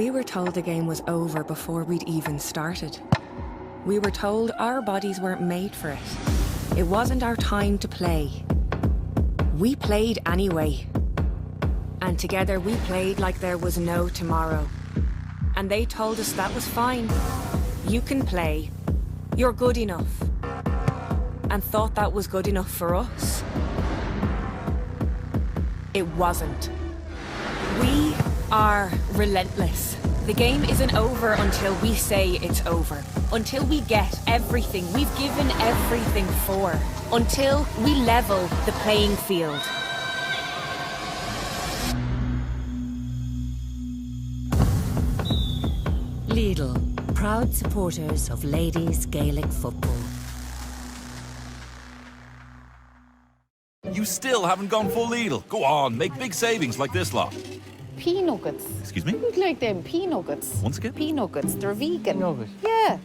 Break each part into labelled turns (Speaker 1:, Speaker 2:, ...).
Speaker 1: We were told the game was over before we'd even started. We were told our bodies weren't made for it. It wasn't our time to play. We played anyway. And together we played like there was no tomorrow. And they told us that was fine. You can play. You're good enough. And thought that was good enough for us. It wasn't. We are relentless. The game isn't over until we say it's over. Until we get everything we've given everything for. Until we level the playing field.
Speaker 2: Lidl, proud supporters of ladies Gaelic football.
Speaker 3: You still haven't gone full Lidl. Go on, make big savings like this lot.
Speaker 4: Pea nuggets.
Speaker 3: Excuse me?
Speaker 4: You'd like them pea nuggets.
Speaker 3: Once again?
Speaker 4: Pea nuggets. They're vegan.
Speaker 5: Nugget?
Speaker 4: Yeah.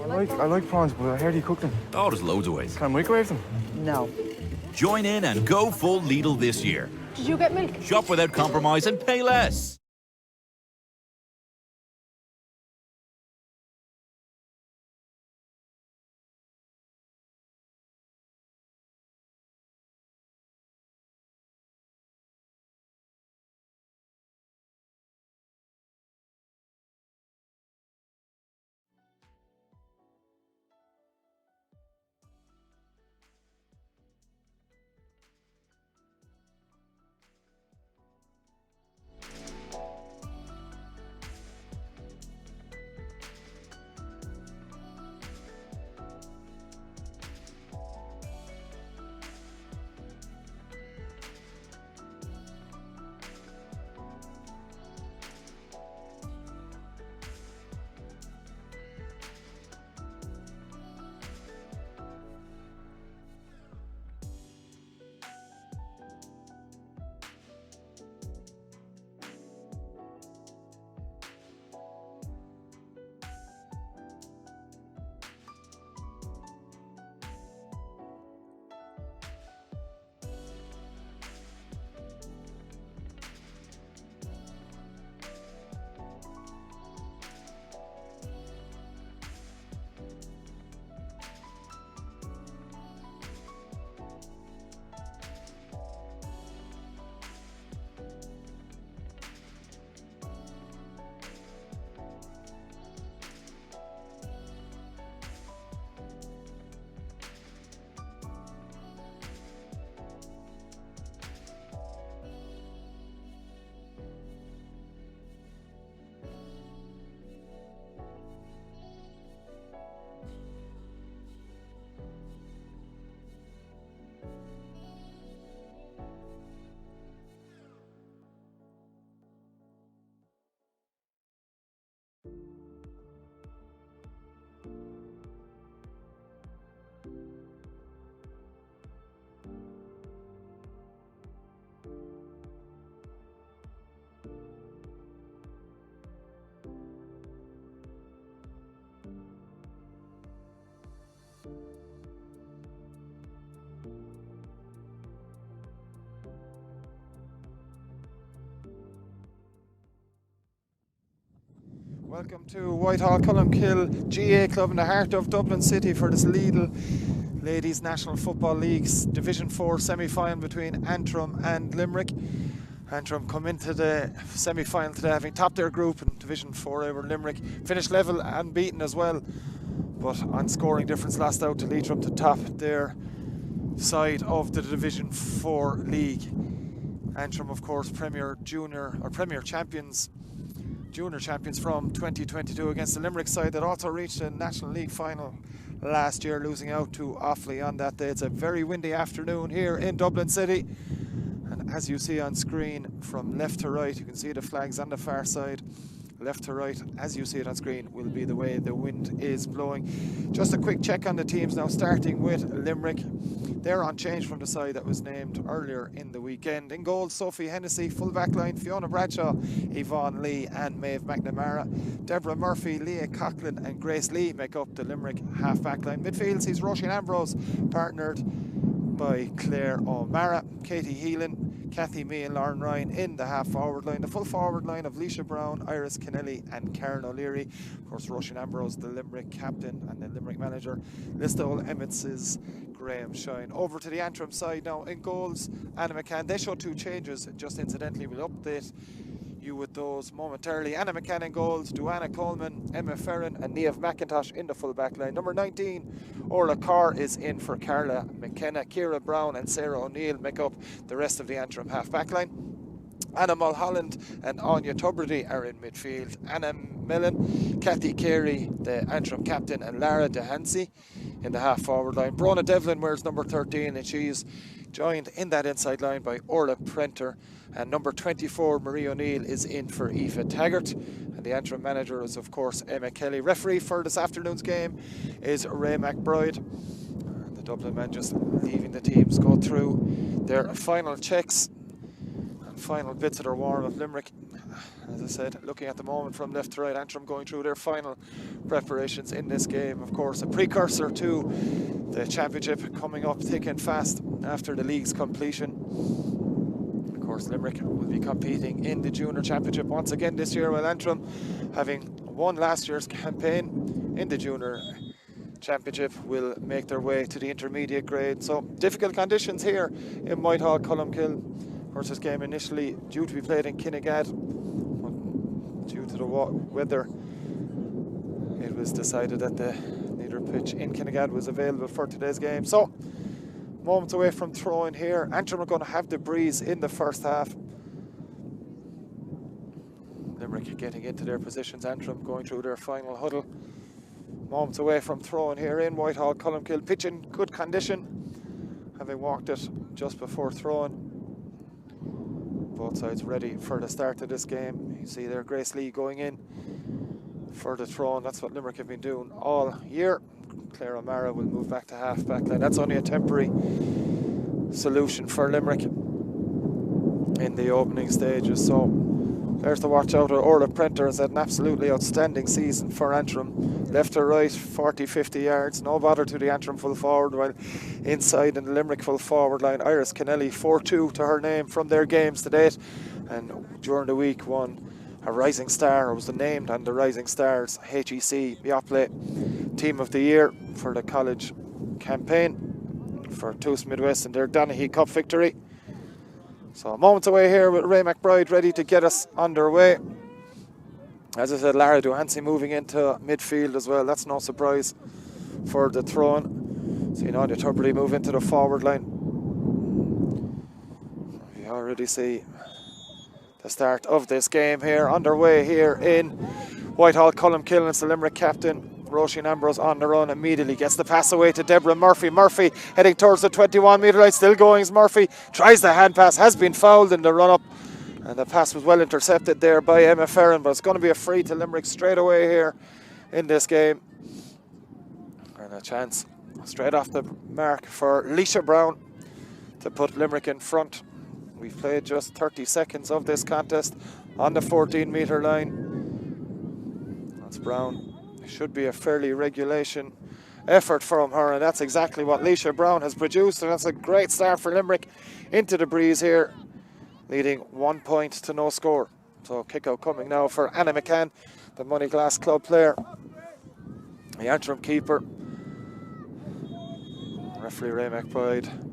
Speaker 5: I like prawns, but how do you cook them?
Speaker 3: Oh, there's loads of ways.
Speaker 5: Can I microwave them?
Speaker 4: No.
Speaker 3: Join in and go full Lidl this year.
Speaker 4: Did you get milk?
Speaker 3: Shop without compromise and pay less.
Speaker 5: Welcome to Whitehall Columkill GA Club in the heart of Dublin City for this Lidl Ladies National Football League's Division 4 semi-final between Antrim and Limerick. Antrim come into the semi-final today having topped their group in Division 4 over Limerick. Finished level and beaten as well, but on scoring difference lost out to Leitrim to top their side of the Division 4 league. Antrim, of course, Premier champions from 2022 against the Limerick side that also reached the National League final last year, losing out to Offaly on that day. It's a very windy afternoon here in Dublin City, and as you see on screen from left to right, you can see the flags on the far side. Left to right, as you see it on screen, will be the way the wind is blowing. Just a quick check on the teams now, starting with Limerick. They're on change from the side that was named earlier in the weekend. In goal, Sophie Hennessy. Full back line, Fiona Bradshaw, Yvonne Lee and Maeve McNamara. Deborah Murphy, Leah Coughlin and Grace Lee make up the Limerick half back line. Midfield sees Roisin Ambrose, partnered by Claire O'Mara. Katie Heelan, Kathy Mee and Lauren Ryan in the half-forward line. The full forward line of Leisha Brown, Iris Kennelly and Karen O'Leary. Of course, Roisin Ambrose, the Limerick captain and the Limerick manager. Lista Emmets' Graham Shine. Over to the Antrim side now. In goals, Anna McCann. They show 2 changes. Just incidentally, we'll update you with those momentarily. Anna McCann in goals, Duana Coleman, Emma Ferrin and Niamh McIntosh in the full back line. Number 19, Orla Carr is in for Carla McKenna. Ciara Brown and Sarah O'Neill make up the rest of the Antrim half back line. Anna Mulholland and Anya Tubridy are in midfield. Anna Millen, Kathy Carey, the Antrim captain, and Lara DeHansey in the half forward line. Brona Devlin wears number 13 and she's joined in that inside line by Orla Prenter, and number 24 Marie O'Neill is in for Aoife Taggart, and the Antrim manager is of course Emma Kelly. Referee for this afternoon's game is Ray McBride. The Dublin man just leaving the teams go through their final checks and final bits of their warm-up. Limerick, as I said, looking at the moment from left to right, Antrim going through their final preparations in this game. Of course, a precursor to the championship coming up thick and fast after the league's completion. Of course, Limerick will be competing in the junior championship once again this year, while Antrim, having won last year's campaign in the junior championship, will make their way to the intermediate grade. So difficult conditions here in Whitehall, Columkill. Of course, this game initially due to be played in Kinnegad, but due to the weather, it was decided that the neither pitch in Kinnegad was available for today's game. So moments away from throwing here. Antrim are going to have the breeze in the first half. Limerick getting into their positions. Antrim going through their final huddle. Moments away from throwing here in Whitehall, Columkill. Pitch in good condition, having walked it just before throwing. Both sides ready for the start of this game. You see there Grace Lee going in for the throw, and that's what Limerick have been doing all year. Claire O'Mara will move back to half back line. That's only a temporary solution for Limerick in the opening stages. So there's to watch out. Orla Prenter has had an absolutely outstanding season for Antrim. Left to right, 40-50 yards. No bother to the Antrim full forward, while inside in the Limerick full forward line, Iris Kennelly, 4-2 to her name from their games to date. And during the week won a Rising Star, or was named on the Rising Stars HEC Bioplay Team of the Year for the college campaign for Toos Midwest in their Donaghy Cup victory. So moments away here with Ray McBride ready to get us underway. As I said, Lara Duhansey moving into midfield as well. That's no surprise for the throwing. So you know, the Tubridy move into the forward line. We already see the start of this game here underway here in Whitehall, Columkill. And it's the Limerick captain Roisin Ambrose on the run, immediately gets the pass away to Deborah Murphy. Murphy heading towards the 21 metre line, still going as Murphy tries the hand pass, has been fouled in the run up, and the pass was well intercepted there by Emma Ferrin, but it's going to be a free to Limerick straight away here in this game, and a chance straight off the mark for Leisha Brown to put Limerick in front. We've played just 30 seconds of this contest on the 14 metre line. That's Brown. Should be a fairly regulation effort from her, and that's exactly what Leisha Brown has produced, and that's a great start for Limerick into the breeze here, leading 1 point to no score. So kick out coming now for Anna McCann, the Moneyglass Club player, the Antrim keeper. Referee Ray McBride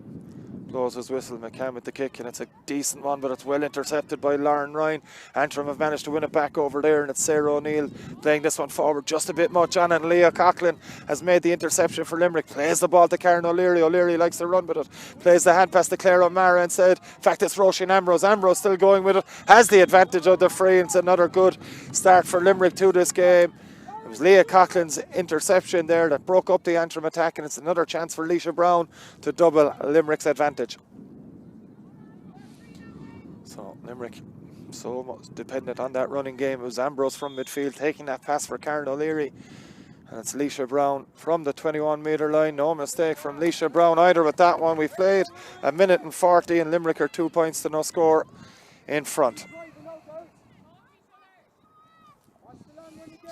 Speaker 5: blows his whistle. McCann with the kick, and it's a decent one, but it's well intercepted by Lauren Ryan. Antrim have managed to win it back over there, and it's Sarah O'Neill playing this one forward just a bit much on, and Leah Coughlin has made the interception for Limerick. Plays the ball to Karen O'Leary. O'Leary likes to run with it. Plays the hand pass to Claire O'Mara instead. In fact, it's Roisin Ambrose. Ambrose still going with it. Has the advantage of the free, and it's another good start for Limerick to this game. It was Leah Coughlin's interception there that broke up the Antrim attack, and it's another chance for Leisha Brown to double Limerick's advantage. So Limerick so much dependent on that running game. It was Ambrose from midfield taking that pass for Karen O'Leary, and it's Leisha Brown from the 21 metre line. No mistake from Leisha Brown either with that one. We've played 1 minute and 40, and Limerick are 2 points to no score in front.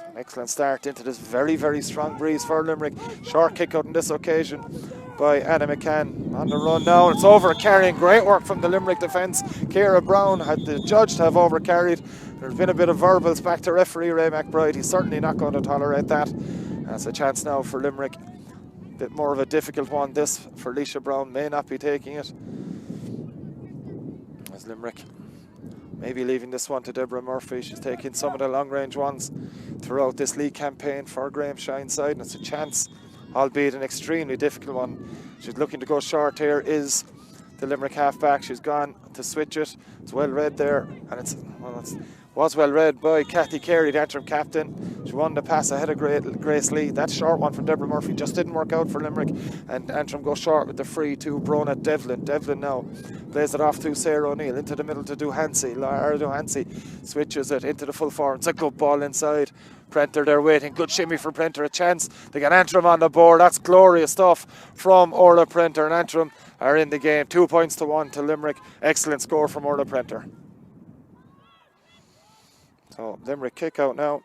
Speaker 5: An excellent start into this very, very strong breeze for Limerick. Short kick out on this occasion by Anna McCann. On the run now, it's over carrying. Great work from the Limerick defence. Ciara Brown had the judge to have over carried. There's been a bit of verbals back to referee Ray McBride. He's certainly not going to tolerate that. That's a chance now for Limerick. A bit more of a difficult one this for Leisha Brown. May not be taking it. As Limerick maybe leaving this one to Deborah Murphy. She's taking some of the long range ones throughout this league campaign for Graham Shine's side, and it's a chance, albeit an extremely difficult one. She's looking to go short here is the Limerick halfback. She's gone to switch it. It's well read there, and it was well read by Kathy Carey, the Antrim captain. She won the pass ahead of Grace Lee. That short one from Deborah Murphy just didn't work out for Limerick, and Antrim go short with the free to Brona Devlin. Devlin now plays it off to Sarah O'Neill into the middle to Duhansey. Lara Duhansey switches it into the full forward. It's a good ball inside. Prenter there waiting. Good shimmy for Prenter. A chance to get Antrim on the board. That's glorious stuff from Orla Prenter, and Antrim are in the game. 2 points to 1 to Limerick. Excellent score from Orla Prenter. So Limerick kick out now.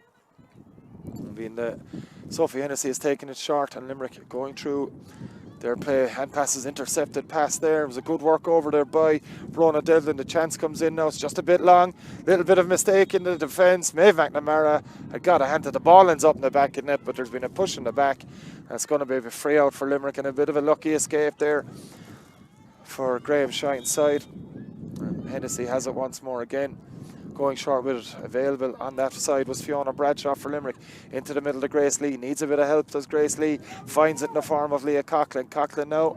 Speaker 5: Sophie Hennessy has taken it short, and Limerick going through their play. Hand passes intercepted pass there. It was a good work over there by Brona Devlin. The chance comes in now. It's just a bit long. Little bit of mistake in the defence. Maeve McNamara had got a hand to the ball, ends up in the back of net, but there's been a push in the back. And it's going to be a free out for Limerick, and a bit of a lucky escape there for Graham Shine's side. And Hennessy has it once more again. Going short with it. Available on that side was Fiona Bradshaw for Limerick. Into the middle to Grace Lee. Needs a bit of help, does Grace Lee. Finds it in the form of Leah Coughlin. Coughlin now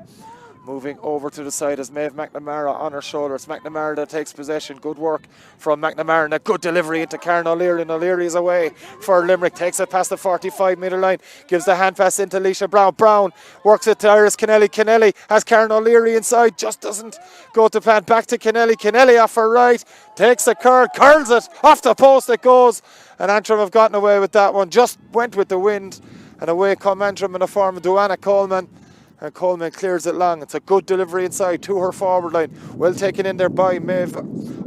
Speaker 5: moving over to the side as Maeve McNamara on her shoulder. It's McNamara that takes possession. Good work from McNamara, and a good delivery into Karen O'Leary, and O'Leary is away for Limerick. Takes it past the 45-metre line. Gives the hand pass into Leisha Brown. Brown works it to Iris Kennelly. Kennelly has Karen O'Leary inside. Just doesn't go to plan. Back to Kennelly. Kennelly off her right. Takes a curl. Curls it. Off the post it goes. And Antrim have gotten away with that one. Just went with the wind. And away come Antrim in the form of Duana Coleman. And Coleman clears it long. It's a good delivery inside to her forward line. Well taken in there by Maeve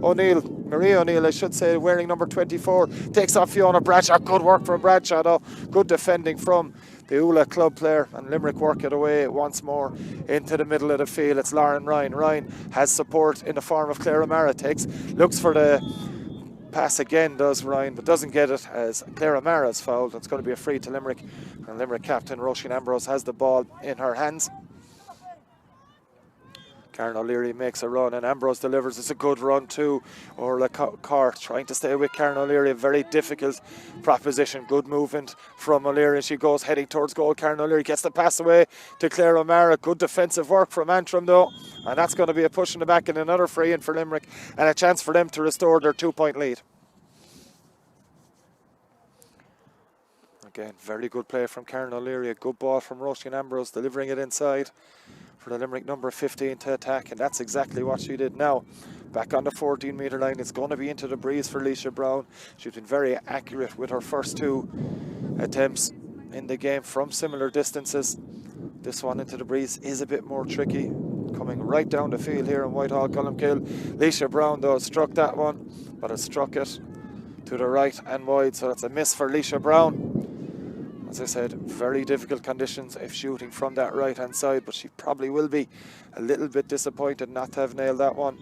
Speaker 5: O'Neill. Marie O'Neill, I should say, wearing number 24. Takes off Fiona Bradshaw. Good work from Bradshaw though. Good defending from the Ula club player. And Limerick work it away once more into the middle of the field. It's Lauren Ryan. Ryan has support in the form of Claire O'Mara. Looks for the pass again, does Ryan, but doesn't get it as Claire O'Mara is fouled. It's going to be a free to Limerick, and Limerick captain Roisin Ambrose has the ball in her hands. Karen O'Leary makes a run, and Ambrose delivers. It's a good run too. Orla Carr trying to stay with Karen O'Leary. A very difficult proposition. Good movement from O'Leary. She goes heading towards goal. Karen O'Leary gets the pass away to Claire O'Mara. Good defensive work from Antrim though, and that's going to be a push in the back and another free in for Limerick, and a chance for them to restore their 2-point lead. Again, very good play from Karen O'Leary. A good ball from Roisin Ambrose, delivering it inside for the Limerick number 15 to attack, and that's exactly what she did. Now back on the 14-metre line, it's going to be into the breeze for Leisha Brown. She's been very accurate with her first 2 attempts in the game from similar distances. This one into the breeze is a bit more tricky, coming right down the field here in Whitehall, Columkill. Leisha Brown though struck that one, but it struck it to the right and wide, so that's a miss for Leisha Brown. As I said, very difficult conditions if shooting from that right hand side, but she probably will be a little bit disappointed not to have nailed that one.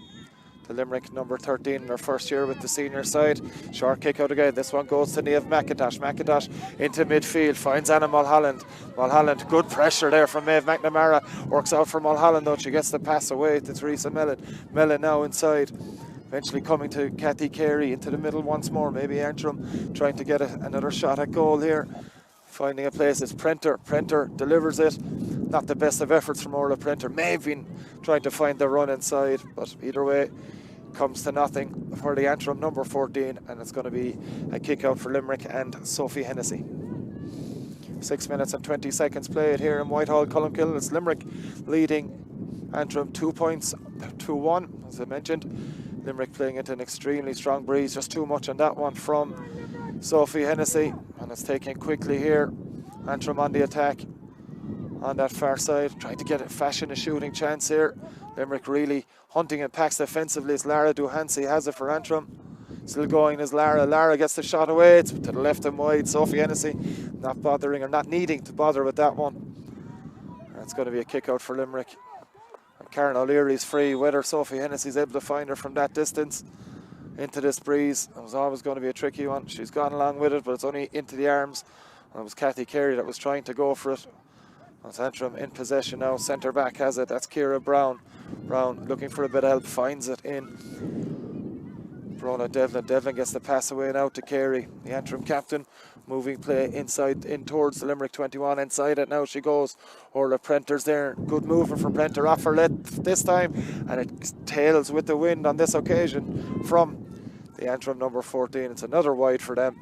Speaker 5: The Limerick number 13 in her first year with the senior side. Short kick out again. This one goes to Niamh McIntosh. McIntosh into midfield, finds Anna Mulholland. Mulholland, good pressure there from Maeve McNamara. Works out for Mulholland though. She gets the pass away to Teresa Mellon. Mellon now inside. Eventually coming to Kathy Carey into the middle once more. Maybe Antrim trying to get another shot at goal here. Finding a place is Prenter. Prenter delivers it. Not the best of efforts from Orla Prenter. May have been trying to find the run inside, but either way, comes to nothing for the Antrim number 14, and it's going to be a kick out for Limerick and Sophie Hennessy. 6 minutes and 20 seconds played here in Whitehall, Columkill. It's Limerick leading Antrim 2 points to 1, as I mentioned. Limerick playing into an extremely strong breeze, just too much on that one from Sophie Hennessy, and it's taken quickly here. Antrim on the attack on that far side, trying to fashion a shooting chance here. Limerick really hunting and packs defensively as Lara Duhansey has it for Antrim. Still going as Lara. Lara gets the shot away. It's to the left and wide. Sophie Hennessy not bothering or not needing to bother with that one. And It's going to be a kick out for Limerick. And Karen O'Leary's free. Whether Sophie Hennessy's able to find her from that distance into this breeze. It was always going to be a tricky one. She's gone along with it, but it's only into the arms. And it was Kathy Carey that was trying to go for it. That's Antrim in possession now. Centre back has it. That's Ciara Brown. Brown looking for a bit of help. Finds it in. Brona Devlin. Devlin gets the pass away now to Carey, the Antrim captain. Moving play inside, in towards the Limerick 21. Inside it now she goes. Orla Prenter's there. Good movement from Prenter off her left this time. And it tails with the wind on this occasion from the Antrim number 14. It's another wide for them.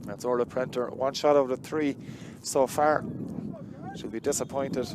Speaker 5: That's Orla Prenter. One shot out of 3 so far. She'll be disappointed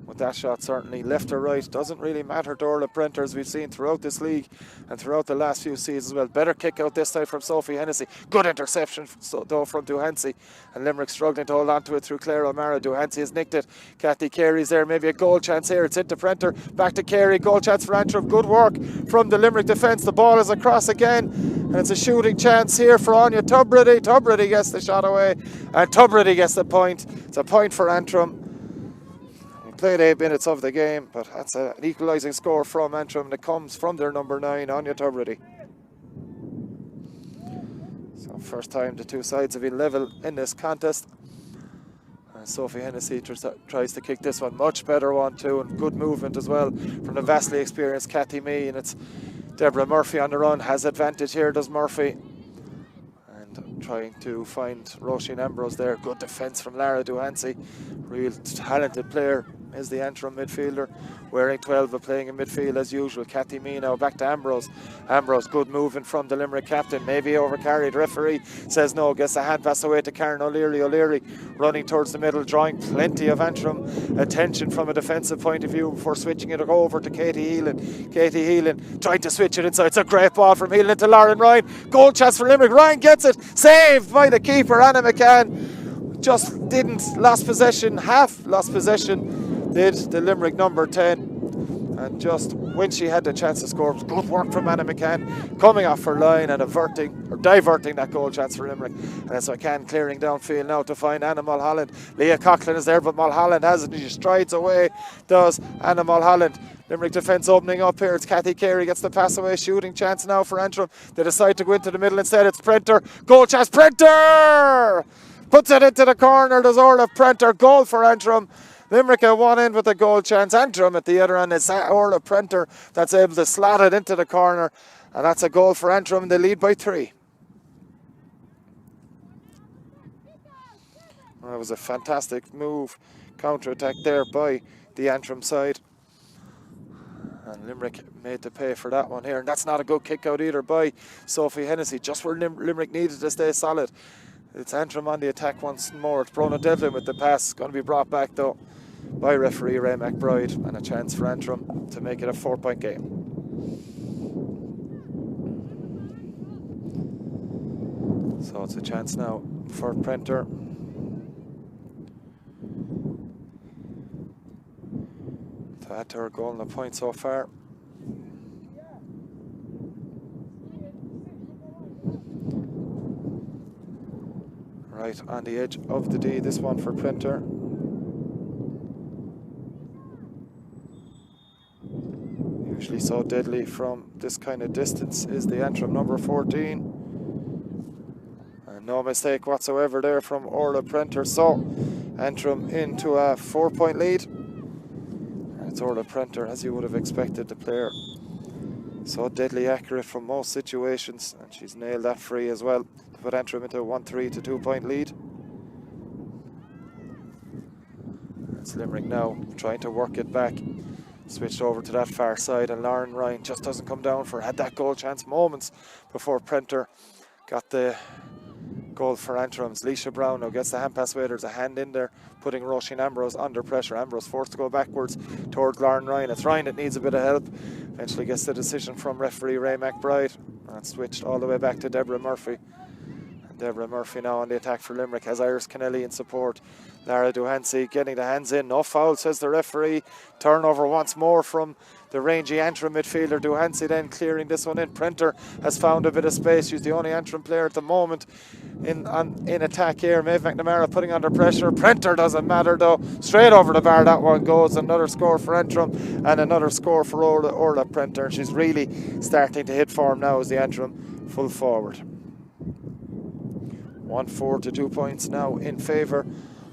Speaker 5: with that shot, certainly. Left or right, doesn't really matter to Orla Prenter, as we've seen throughout this league and throughout the last few seasons as well. Better kick out this time from Sophie Hennessy. Good interception though from Duhansey. And Limerick struggling to hold on to it through Claire O'Mara. Duhansey has nicked it. Kathy Carey's there. Maybe a goal chance here. It's into Prenter. Back to Carey. Goal chance for Antrim. Good work from the Limerick defence. The ball is across again. And it's a shooting chance here for Anya Tubridy. Tubridy gets the shot away. And Tubridy gets the point. It's a point for Antrim. Played 8 minutes of the game, but that's an equalising score from Antrim that comes from their number 9, Anya Tubridy. So first time the two sides have been level in this contest. And Sophie Hennessy tries to kick this one. Much better one too, and good movement as well from the vastly experienced Cathy Mee. And it's Deborah Murphy on the run. Has advantage here, does Murphy. And trying to find Roisin Ambrose there. Good defence from Lara Duhansey. Real talented player is the Antrim midfielder, wearing 12 but playing in midfield as usual. Cathy Mee now back to Ambrose. Ambrose, good movement from the Limerick captain, maybe overcarried. Referee says no, gets a hand pass away to Karen O'Leary. O'Leary running towards the middle, drawing plenty of Antrim attention from a defensive point of view before switching it over to Katie Heelan. Katie Heelan trying to switch it inside. It's a great ball from Heelan to Lauren Ryan. Goal chance for Limerick. Ryan gets it, saved by the keeper Anna McCann. Just didn't, lost possession, half lost possession did the Limerick number 10, and just when she had the chance to score, it was good work from Anna McCann coming off her line and diverting that goal chance for Limerick. And that's McCann clearing downfield now to find Anna Mulholland. Leah Coughlin is there, but Mulholland has it and she strides away, does Anna Mulholland. Limerick defence opening up here. It's Kathy Carey gets the pass away. Shooting chance now for Antrim. They decide to go into the middle instead. It's Prenter. Goal chance. Prenter puts it into the corner. There's Orla Prenter. Goal for Antrim. Limerick at one end with a goal chance. Antrim at the other end. It's Orla Prenter that's able to slot it into the corner. And that's a goal for Antrim. They lead by 3. That was a fantastic move. Counter-attack there by the Antrim side. And Limerick made to pay for that one here. And that's not a good kick out either by Sophie Hennessy. Just where Limerick needed to stay solid. It's Antrim on the attack once more. It's Brona Devlin with the pass. Going to be brought back though by referee Ray McBride. And a chance for Antrim to make it a 4-point game. So it's a chance now for Prenter. To add to her goal and a point so far. Right on the edge of the D, this one for Prenter. Usually so deadly from this kind of distance is the Antrim number 14. And no mistake whatsoever there from Orla Prenter. So Antrim into a 4-point lead. And it's Orla Prenter, as you would have expected, the player. So deadly accurate from most situations, and she's nailed that free as well to put Antrim into a 1-3 to 2-point lead. It's Limerick now trying to work it back. Switched over to that far side, and Lauren Ryan just doesn't come down for. Had that goal chance moments before Prenter got the goal for Antrim's. Leisha Brown now gets the hand pass away. There's a hand in there, putting Roisin Ambrose under pressure. Ambrose forced to go backwards towards Lauren Ryan. It's Ryan that needs a bit of help. Eventually gets the decision from referee Ray McBride. And it's switched all the way back to Deborah Murphy. And Deborah Murphy now on the attack for Limerick has Iris Kennelly in support. Lara Duhansey getting the hands in. No foul, says the referee. Turnover once more from the rangy Antrim midfielder. Duhansi then clearing this one in. Prenter has found a bit of space. She's the only Antrim player at the moment in attack here. Maeve McNamara putting under pressure. Prenter doesn't matter though. Straight over the bar that one goes. Another score for Antrim and another score for Orla Prenter. She's really starting to hit form now as the Antrim full forward. 1-4 to 2 points now in favour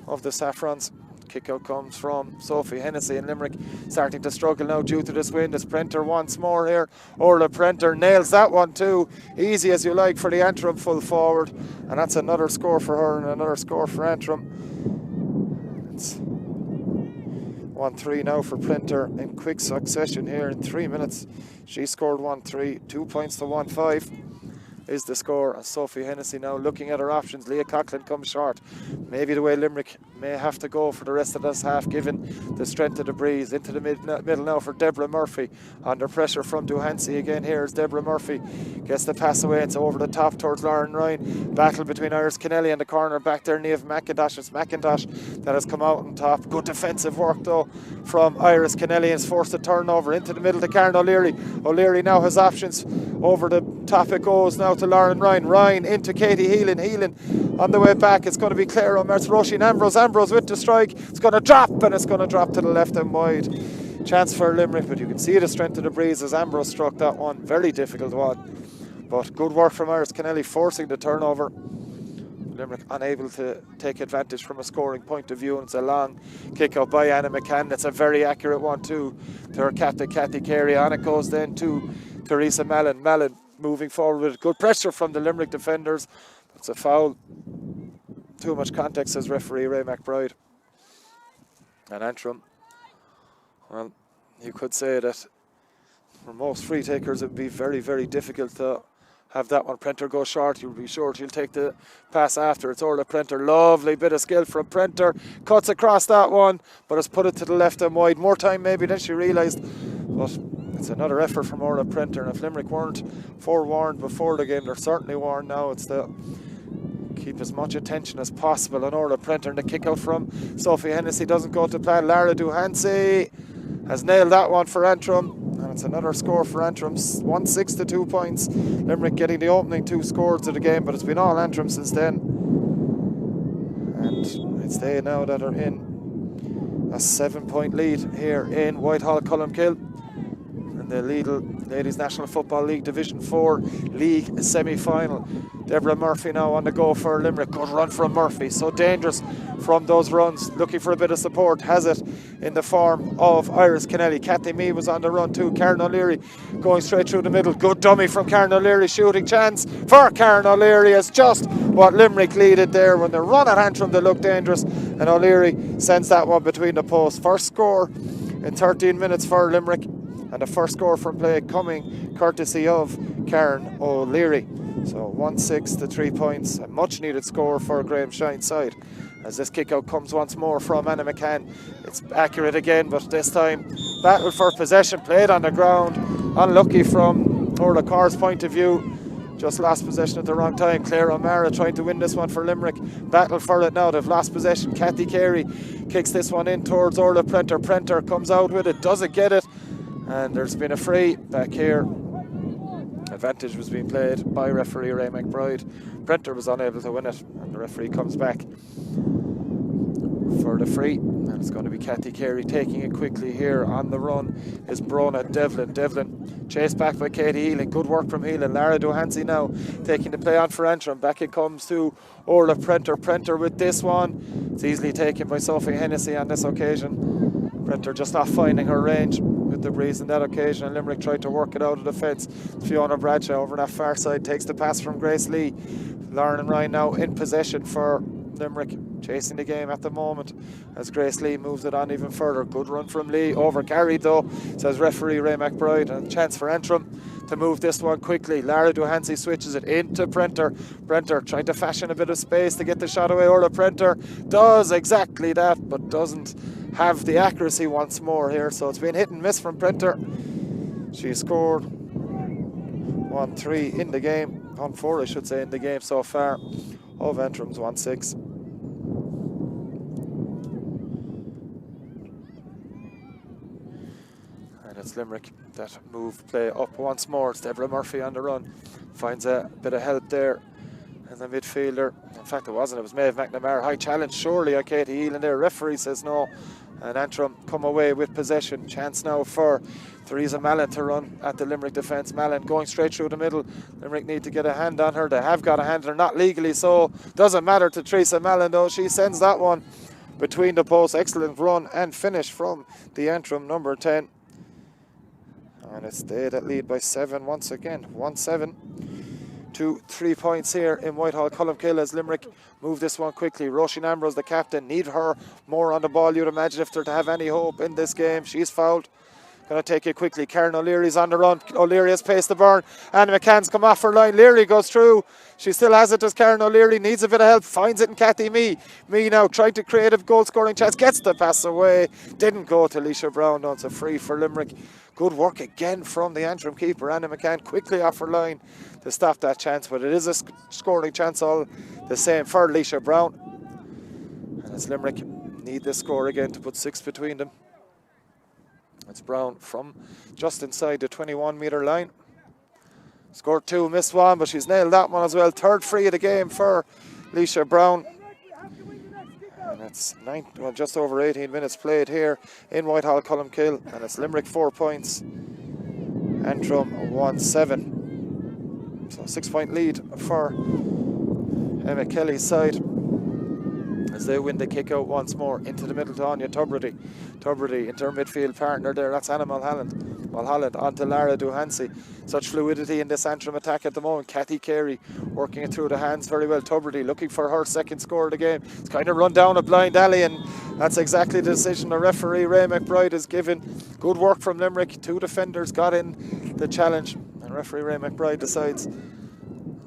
Speaker 5: of the Saffrons. Kick out comes from Sophie Hennessy in Limerick, starting to struggle now due to this wind. As Prenter once more here. Orla Prenter nails that one too. Easy as you like for the Antrim full forward. And that's another score for her and another score for Antrim. It's 1-3 now for Prenter in quick succession here in 3 minutes. She scored 1-3, 2 points to 1-5. Is the score. And Sophie Hennessy now looking at her options. Leah Coughlin comes short. Maybe the way Limerick may have to go for the rest of this half, given the strength of the breeze. Into the middle now for Deborah Murphy. Under pressure from Duhansi again here as Deborah Murphy gets the pass away. It's over the top towards Lauren Ryan. Battle between Iris Kennelly and the corner back there. Niamh McIntosh. It's McIntosh that has come out on top. Good defensive work though from Iris Kennelly. Has forced a turnover into the middle to Karen O'Leary. O'Leary now has options. Over the top it goes now to Lauren Ryan. Ryan into Katie Heelan. Heelan on the way back. It's going to be Claire O'Meara. It's Roisin Ambrose. Ambrose with the strike. It's going to drop and it's going to drop to the left and wide. Chance for Limerick, but you can see the strength of the breeze as Ambrose struck that one. Very difficult one. But good work from Iris Kennelly forcing the turnover. Limerick unable to take advantage from a scoring point of view, and it's a long kick out by Anna McCann. It's a very accurate one too to her captain Cathy Carey. On it goes then to Teresa Mallon. Mallon moving forward with good pressure from the Limerick defenders. It's a foul. Too much contact, says referee Ray McBride. And Antrim, well, you could say that for most free takers it would be very, very difficult to have that one. Prenter go short, you'll be sure she'll take the pass after. It's Orla Prenter. Lovely bit of skill from Prenter. Cuts across that one, but has put it to the left and wide. More time maybe than she realised. But it's another effort from Orla Prenter. And if Limerick weren't forewarned before the game, they're certainly warned now. It's the keep as much attention as possible on Orla Prenter. And the kick out from Sophie Hennessy doesn't go to plan. Lara Duhansi has nailed that one for Antrim. And it's another score for Antrim. 1-6 to 2 points. Limerick getting the opening 2 scores of the game, but it's been all Antrim since then. And it's they now that are in a 7-point lead here in Whitehall, Columkill. In the Lidl Ladies National Football League Division 4 League semi-final. Deborah Murphy now on the go for Limerick. Good run from Murphy. So dangerous from those runs. Looking for a bit of support. Has it in the form of Iris Kennelly. Kathy Mee was on the run too. Karen O'Leary going straight through the middle. Good dummy from Karen O'Leary. Shooting chance for Karen O'Leary. Is just what Limerick needed there. When they run at Antrim they look dangerous. And O'Leary sends that one between the posts. First score in 13 minutes for Limerick. And the first score from play coming courtesy of Karen O'Leary. So 1-6 to 3 points. A much needed score for Graham Shine's side. As this kick out comes once more from Anna McCann. It's accurate again, but this time battle for possession. Played on the ground. Unlucky from Orla Carr's point of view. Just lost possession at the wrong time. Claire O'Meara trying to win this one for Limerick. Battle for it now. They've lost possession. Kathy Carey kicks this one in towards Orla Prenter. Prenter comes out with it. Doesn't get it. And there's been a free back here. Advantage was being played by referee Ray McBride. Prenter was unable to win it, and the referee comes back for the free. And it's going to be Kathy Carey taking it quickly here. On the run is Brona Devlin. Devlin chased back by Katie Heelan. Good work from Heelan. Lara Duhansi now taking the play on for Antrim. Back it comes to Orla Prenter. Prenter with this one. It's easily taken by Sophie Hennessy on this occasion. Prenter just not finding her range with the breeze on that occasion, and Limerick tried to work it out of the fence. Fiona Bradshaw over that far side takes the pass from Grace Lee. Lauren and Ryan now in possession for Limerick, chasing the game at the moment as Grace Lee moves it on even further. Good run from Lee, over carried though, says referee Ray McBride, and a chance for Antrim to move this one quickly. Lara Duhansi switches it into Prenter. Prenter trying to fashion a bit of space to get the shot away. Orla Prenter does exactly that, but doesn't have the accuracy once more here. So it's been hit and miss from Prenter. She scored 1-3 in the game, 1-4 I should say in the game so far of Antrim's 1-6. And it's it's Limerick that move play up once more. It's Deborah Murphy on the run. Finds a bit of help there in the midfielder. In fact, it wasn't. It was Maeve McNamara. High challenge surely on Katie Healan there. Referee says no. And Antrim come away with possession. Chance now for Theresa Mallon to run at the Limerick defence. Mallon going straight through the middle. Limerick need to get a hand on her. They have got a hand on her, not legally so. Doesn't matter to Theresa Mallon though. She sends that one between the posts. Excellent run and finish from the Antrim number 10. And it's they that lead by 7 once again. 1-7 to 3 points here in Whitehall. Columkill as Limerick move this one quickly. Roisin Ambrose, the captain, need her more on the ball, you'd imagine, if they're to have any hope in this game. She's fouled. Going to take it quickly. Karen O'Leary's on the run. O'Leary has paced the burn. Anna McCann's come off her line. Leary goes through. She still has it as Karen O'Leary. Needs a bit of help. Finds it in Kathy Mee. Mee now trying to create a goal scoring chance. Gets the pass away. Didn't go to Leisha Brown. No, it's a free for Limerick. Good work again from the Antrim keeper. Anna McCann quickly off her line to stop that chance. But it is a scoring chance all the same for Leisha Brown. And as Limerick need this score again to put 6 between them. It's Brown from just inside the 21-metre line. Scored 2, missed 1, but she's nailed that one as well. Third free of the game for Leisha Brown. And it's just over 18 minutes played here in Whitehall, Columkill. And it's Limerick 4 points. Antrim 1-7. So 6-point lead for Emma Kelly's side, as they win the kick out once more into the middle to Anya Tubridy. Tubridy into her midfield partner there, that's Anna Mulholland. Mulholland onto Lara Duhansi. Such fluidity in this Antrim attack at the moment. Kathy Carey working it through the hands very well. Tubridy looking for her second score of the game. It's kind of run down a blind alley, and that's exactly the decision the referee Ray McBride has given. Good work from Limerick. 2 defenders got in the challenge, and referee Ray McBride decides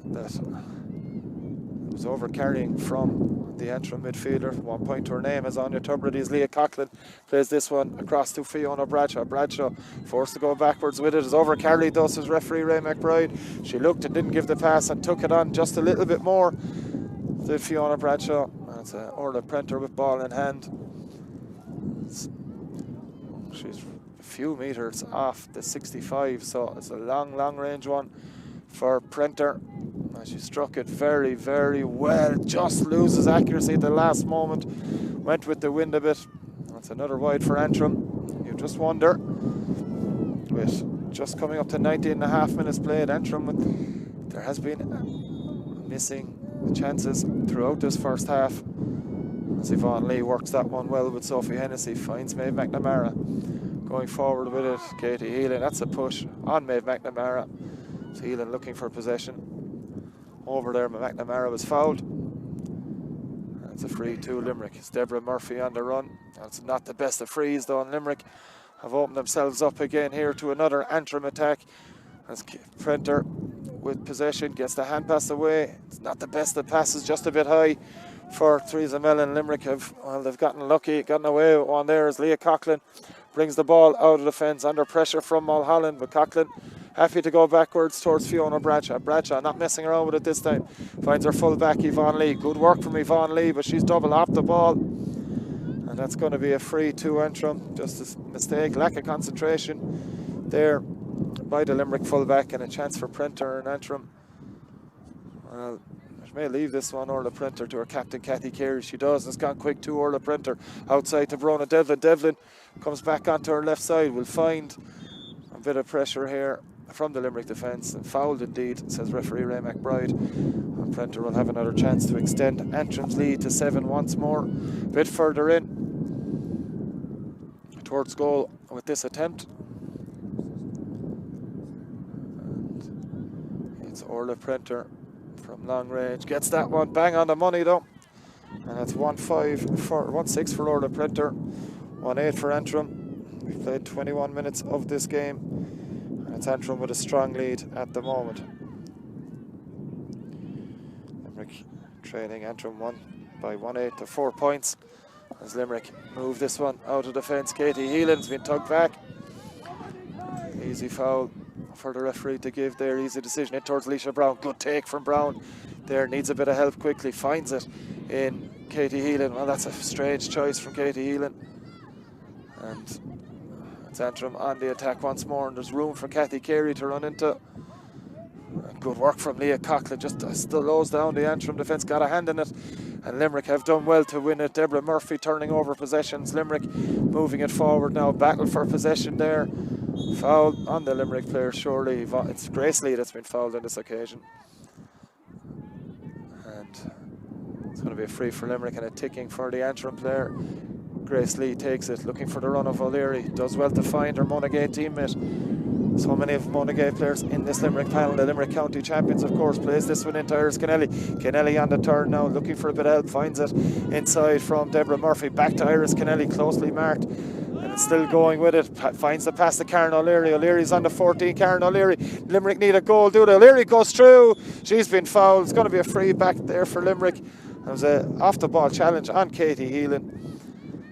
Speaker 5: that it was over carrying from the Antrim midfielder. 1 point to her name as Anya Tubridy's Leah Coughlin plays this one across to Fiona Bradshaw. Bradshaw forced to go backwards with it. Is over carried though, says referee Ray McBride. She looked and didn't give the pass and took it on just a little bit more to Fiona Bradshaw. That's Orla Prenter with ball in hand. She's a few metres off the 65, so it's a long range one for Prenter. She struck it very, very well. Just loses accuracy at the last moment. Went with the wind a bit. That's another wide for Antrim. You just wonder, with just coming up to 19.5 minutes played, Antrim, there has been missing chances throughout this first half. As Yvonne Lee works that one well with Sophie Hennessy. Finds Maeve McNamara. Going forward with it, Katie Healan. That's a push on Maeve McNamara. So Healan looking for possession. Over there, McNamara was fouled. That's a free to Limerick. It's Deborah Murphy on the run. That's not the best of frees though, and Limerick have opened themselves up again here to another Antrim attack. As Prenter with possession gets the hand pass away. It's not the best of passes, just a bit high for Theresa Mellon. Limerick have, well, they've gotten lucky, gotten away with one there as Leah Coughlin brings the ball out of the fence under pressure from Mulholland, but Coughlin happy to go backwards towards Fiona Bradshaw. Bradshaw not messing around with it this time. Finds her full back, Yvonne Lee. Good work from Yvonne Lee, but she's double off the ball. And that's going to be a free to Antrim. Just a mistake, lack of concentration there by the Limerick full back, and a chance for Prenter and Antrim. Well, she may leave this one, Orla Prenter, to her captain Kathy Carey. She does. It's gone quick to Orla Prenter. Outside to Verona Devlin. Devlin comes back onto her left side. Will find a bit of pressure here from the Limerick defence, and fouled indeed, says referee Ray McBride. And Prenter will have another chance to extend Antrim's lead to 7 once more. A bit further in towards goal with this attempt. And it's Orla Prenter from long range. Gets that one bang on the money though. And that's 1-6 for Orla Prenter, 1-8 for Antrim. We've played 21 minutes of this game. It's Antrim with a strong lead at the moment. Limerick trailing Antrim by 1-8 to 4 points. As Limerick move this one out of defence. Katie Healan's been tugged back. Easy foul for the referee to give there. Easy decision in towards Leisha Brown. Good take from Brown there. Needs a bit of help quickly. Finds it in Katie Healan. Well, that's a strange choice from Katie Healan. And It's Antrim on the attack once more, and there's room for Kathy Carey to run into. Good work from Leah Coughlin, just still lows down the Antrim defence, got a hand in it, and Limerick have done well to win it. Deborah Murphy turning over possessions, Limerick moving it forward now, battle for possession there. Foul on the Limerick player, surely. It's Grace Lee that's been fouled on this occasion. And it's going to be a free for Limerick and a ticking for the Antrim player. Grace Lee takes it, looking for the run of O'Leary, does well to find her Monagate teammate. So many of Monagate players in this Limerick panel. The Limerick County champions, of course, plays this one into Iris Kennelly. Kennelly on the turn now, looking for a bit of help, finds it inside from Deborah Murphy. Back to Iris Kennelly, closely marked, and it's still going with it. Finds the pass to Karen O'Leary. O'Leary's on the 14. Karen O'Leary. Limerick need a goal. Do it. O'Leary goes through. She's been fouled. It's going to be a free back there for Limerick. It was an off the ball challenge on Katie Heelan.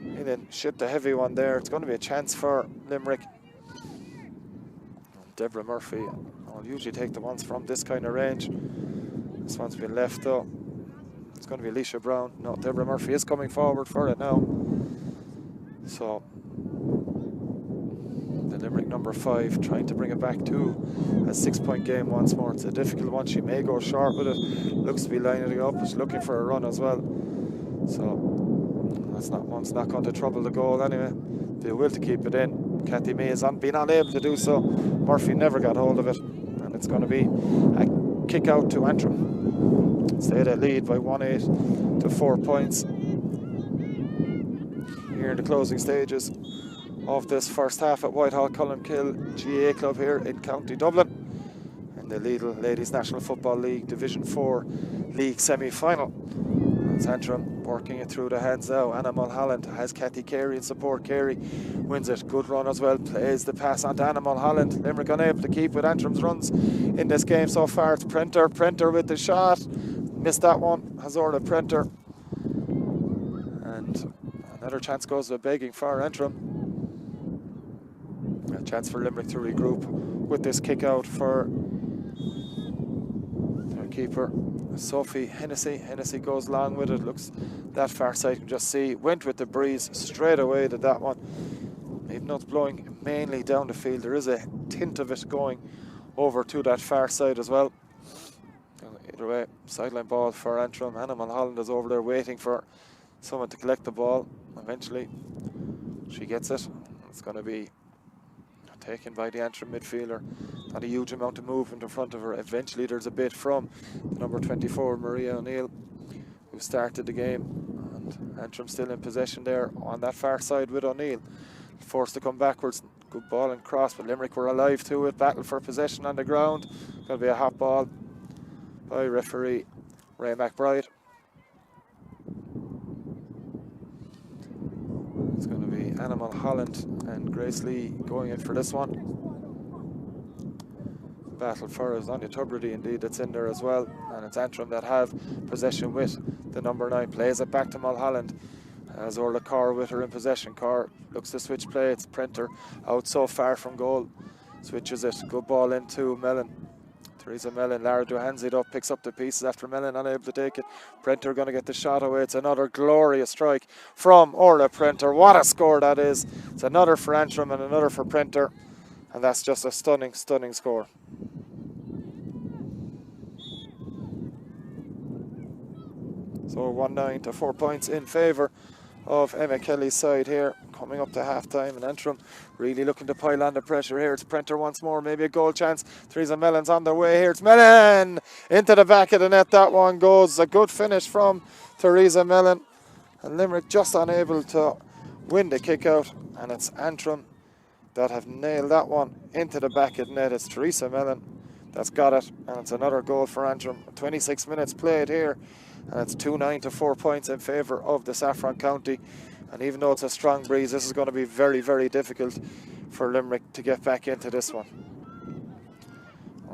Speaker 5: Heelan shit the heavy one there. It's going to be a chance for Limerick. Deborah Murphy will usually take the ones from this kind of range. This one's been left though. It's going to be Alicia Brown. No, Deborah Murphy is coming forward for it now. So the Limerick number 5 trying to bring it back to a 6-point game once more. It's a difficult one. She may go short with it. Looks to be lining it up. She's looking for a run as well. So that's not one's not going to trouble the goal anyway. They will to keep it in. Kathy May has been unable to do so. Murphy never got hold of it, and it's going to be a kick out to Antrim. Stay at lead by 1-8 to 4 points here in the closing stages of this first half at Whitehall Columkill GAA Club here in County Dublin in the Lidl Ladies National Football League Division 4 League semi-final. It's Antrim working it through the hands now. Anna Mulholland has Kathy Carey in support. Carey wins it. Good run as well. Plays the pass onto Anna Mulholland. Limerick unable to keep with Antrim's runs in this game so far. It's Prenter. Prenter with the shot. Missed that one. Hazorda Prenter. And another chance goes with begging for Antrim. A chance for Limerick to regroup with this kick out for their keeper, Sophie Hennessy. Hennessy goes long with it, looks that far side, you can just see, went with the breeze straight away to that one. Even though it's blowing mainly down the field, there is a tint of it going over to that far side as well. Either way, sideline ball for Antrim. Anna Mulholland is over there waiting for someone to collect the ball. Eventually she gets it. It's going to be taken by the Antrim midfielder. Not a huge amount of movement in front of her. Eventually there's a bit from the number 24, Maria O'Neill, who started the game. And Antrim still in possession there on that far side with O'Neill. Forced to come backwards. Good ball and cross, but Limerick were alive to it. Battle for possession on the ground. Going to be a hot ball by referee Ray McBride. It's going to be Anna Mulholland and Grace Lee going in for this one. Battle for is Anya Tubridy indeed, that's in there as well, and it's Antrim that have possession with the number 9. Plays it back to Mulholland as Orla Carr with her in possession. Carr looks to switch play. It's Prenter out so far from goal, switches it. Good ball into Mellon. Theresa Mellon, Lara hands it up, picks up the pieces after Mellon unable to take it. Prenter going to get the shot away. It's another glorious strike from Orla Prenter. What a score that is. It's another for Antrim and another for Prenter, and that's just a stunning, stunning score. So 1-9 to 4 points in favour of Emma Kelly's side here, coming up to half-time, and Antrim really looking to pile on the pressure here. It's Prenter once more, maybe a goal chance. Theresa Mellon's on their way here. It's Mellon into the back of the net. That one goes. A good finish from Theresa Mellon, and Limerick just unable to win the kick out, and it's Antrim that have nailed that one into the back of the net. It's Theresa Mellon that's got it, and it's another goal for Antrim. 26 minutes played here, and it's 2-9 to 4 points in favour of the Saffron County. And even though it's a strong breeze, this is going to be very, very difficult for Limerick to get back into this one.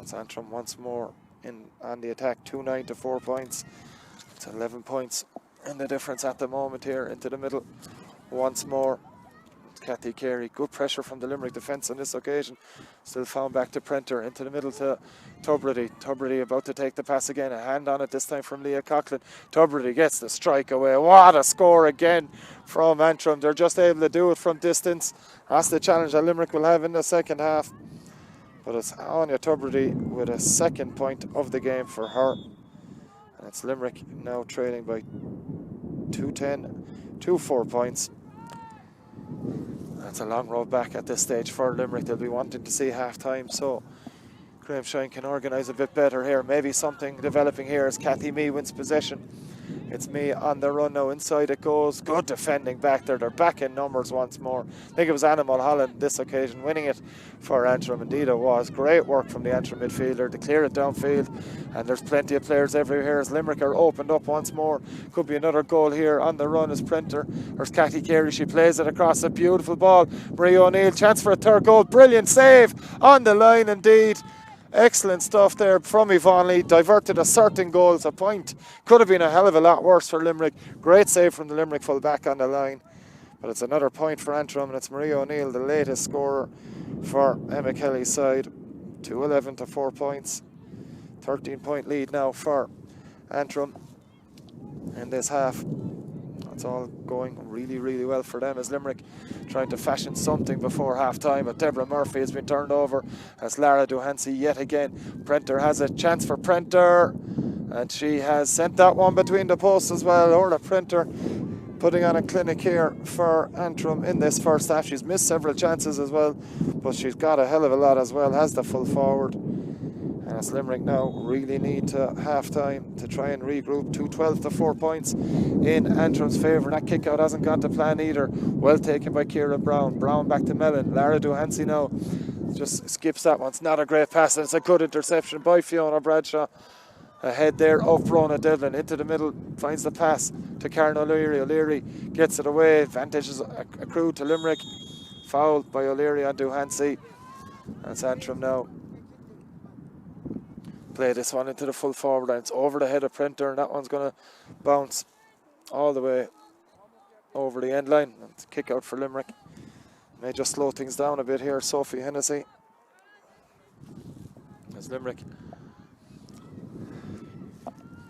Speaker 5: It's Antrim once more in on the attack. 2-9 to 4 points. It's 11 points in the difference at the moment here into the middle. Once more, it's Kathy Carey. Good pressure from the Limerick defence on this occasion. Still found back to Prenter, into the middle to Tubridy. Tubridy about to take the pass again. A hand on it this time from Leah Coughlin. Tubridy gets the strike away. What a score again from Antrim. They're just able to do it from distance. That's the challenge that Limerick will have in the second half. But it's Anya Tubridy with a second point of the game for her. And it's Limerick now trailing by 4 points. That's a long road back at this stage for Limerick. They'll be wanting to see half time, so Graham Shine can organise a bit better here. Maybe something developing here as Kathy Mee wins possession. It's Mee on the run now. Inside it goes. Good defending back there. They're back in numbers once more. I think it was Anna Mulholland this occasion winning it for Antrim. Indeed it was. Great work from the Antrim midfielder to clear it downfield. And there's plenty of players everywhere here as Limerick are opened up once more. Could be another goal here on the run as Printer. There's Cathy Carey. She plays it across a beautiful ball. Marie O'Neill. Chance for a third goal. Brilliant save on the line indeed. Excellent stuff there from Yvonne Lee. Diverted a certain goals. A point could have been a hell of a lot worse for Limerick. Great save from the Limerick full back on the line. But it's another point for Antrim, and it's Marie O'Neill, the latest scorer for Emma Kelly's side. 2-11 to 4 points. 13-point lead now for Antrim in this half. It's all going really, really well for them as Limerick trying to fashion something before half time. But Deborah Murphy has been turned over as Lara Duhansey yet again. Prenter has a chance for Prenter, and she has sent that one between the posts as well. Orla Prenter putting on a clinic here for Antrim in this first half. She's missed several chances as well, but she's got a hell of a lot as well, has the full forward. And as Limerick now really need to half time to try and regroup. 2-12 to 4 points in Antrim's favour. That kick out hasn't gone to plan either. Well taken by Ciara Brown. Brown back to Mellon. Lara Duhansey now just skips that one. It's not a great pass, and it's a good interception by Fiona Bradshaw. Ahead there of Rona Devlin into the middle, finds the pass to Karen O'Leary. O'Leary gets it away. Advantage is accrued to Limerick. Fouled by O'Leary on Duhansey. That's Antrim now. Play this one into the full forward line. It's over the head of Prenter, and that one's going to bounce all the way over the end line. It's a kick out for Limerick. May just slow things down a bit here. Sophie Hennessy. As Limerick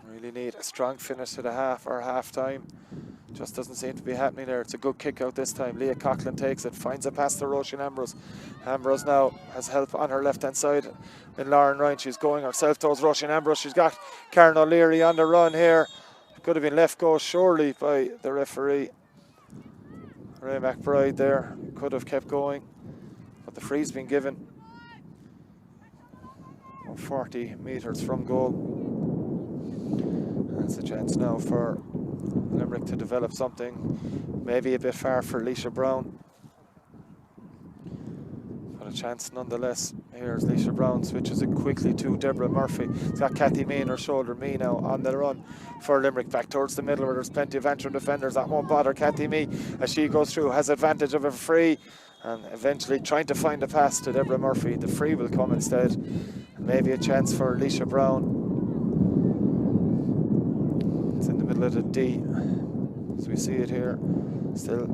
Speaker 5: really need a strong finish to the half or half time. Just doesn't seem to be happening there. It's a good kick out this time. Leah Coughlin takes it, finds a pass to Roisin Ambrose. Ambrose now has help on her left hand side in Lauren Ryan. She's going herself towards Roisin Ambrose. She's got Karen O'Leary on the run here. Could have been left go surely by the referee. Ray McBride there could have kept going, but the free's been given 40 metres from goal. That's a chance now for Limerick to develop something, maybe a bit far for Leisha Brown, but a chance nonetheless. Here's Leisha Brown, switches it quickly to Deborah Murphy. It's got Kathy Mee on her shoulder. Mee now on the run for Limerick, back towards the middle where there's plenty of Antrim defenders. That won't bother Kathy Mee as she goes through, has advantage of a free, and eventually trying to find a pass to Deborah Murphy. The free will come instead, and maybe a chance for Leisha Brown. It's in the middle of the D as we see it here. Still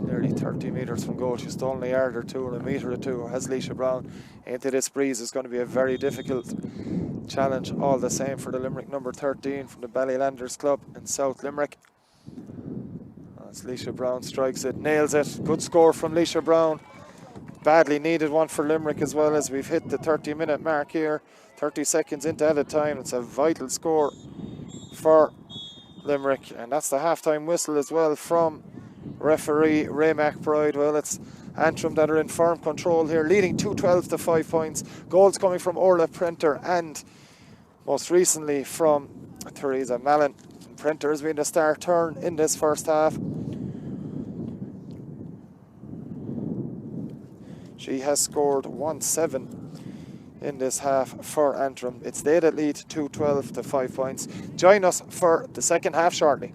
Speaker 5: nearly 30 metres from goal. She's stolen a yard or two or a metre or two, has Leisha Brown. Into this breeze is going to be a very difficult challenge all the same for the Limerick number 13 from the Ballylanders Club in South Limerick. As Leisha Brown strikes it, nails it. Good score from Leisha Brown. Badly needed one for Limerick as well, as we've hit the 30-minute mark here. 30 seconds into added time. It's a vital score for Limerick, and that's the half-time whistle as well from referee Ray McBride. Well, it's Antrim that are in firm control here, leading 2-12 to 5 points. Goals coming from Orla Prenter and most recently from Theresa Mallon. Prenter has been the star turn in this first half. She has scored 1-7 in this half for Antrim. It's they that lead 2-12 to 5 points. Join us for the second half shortly.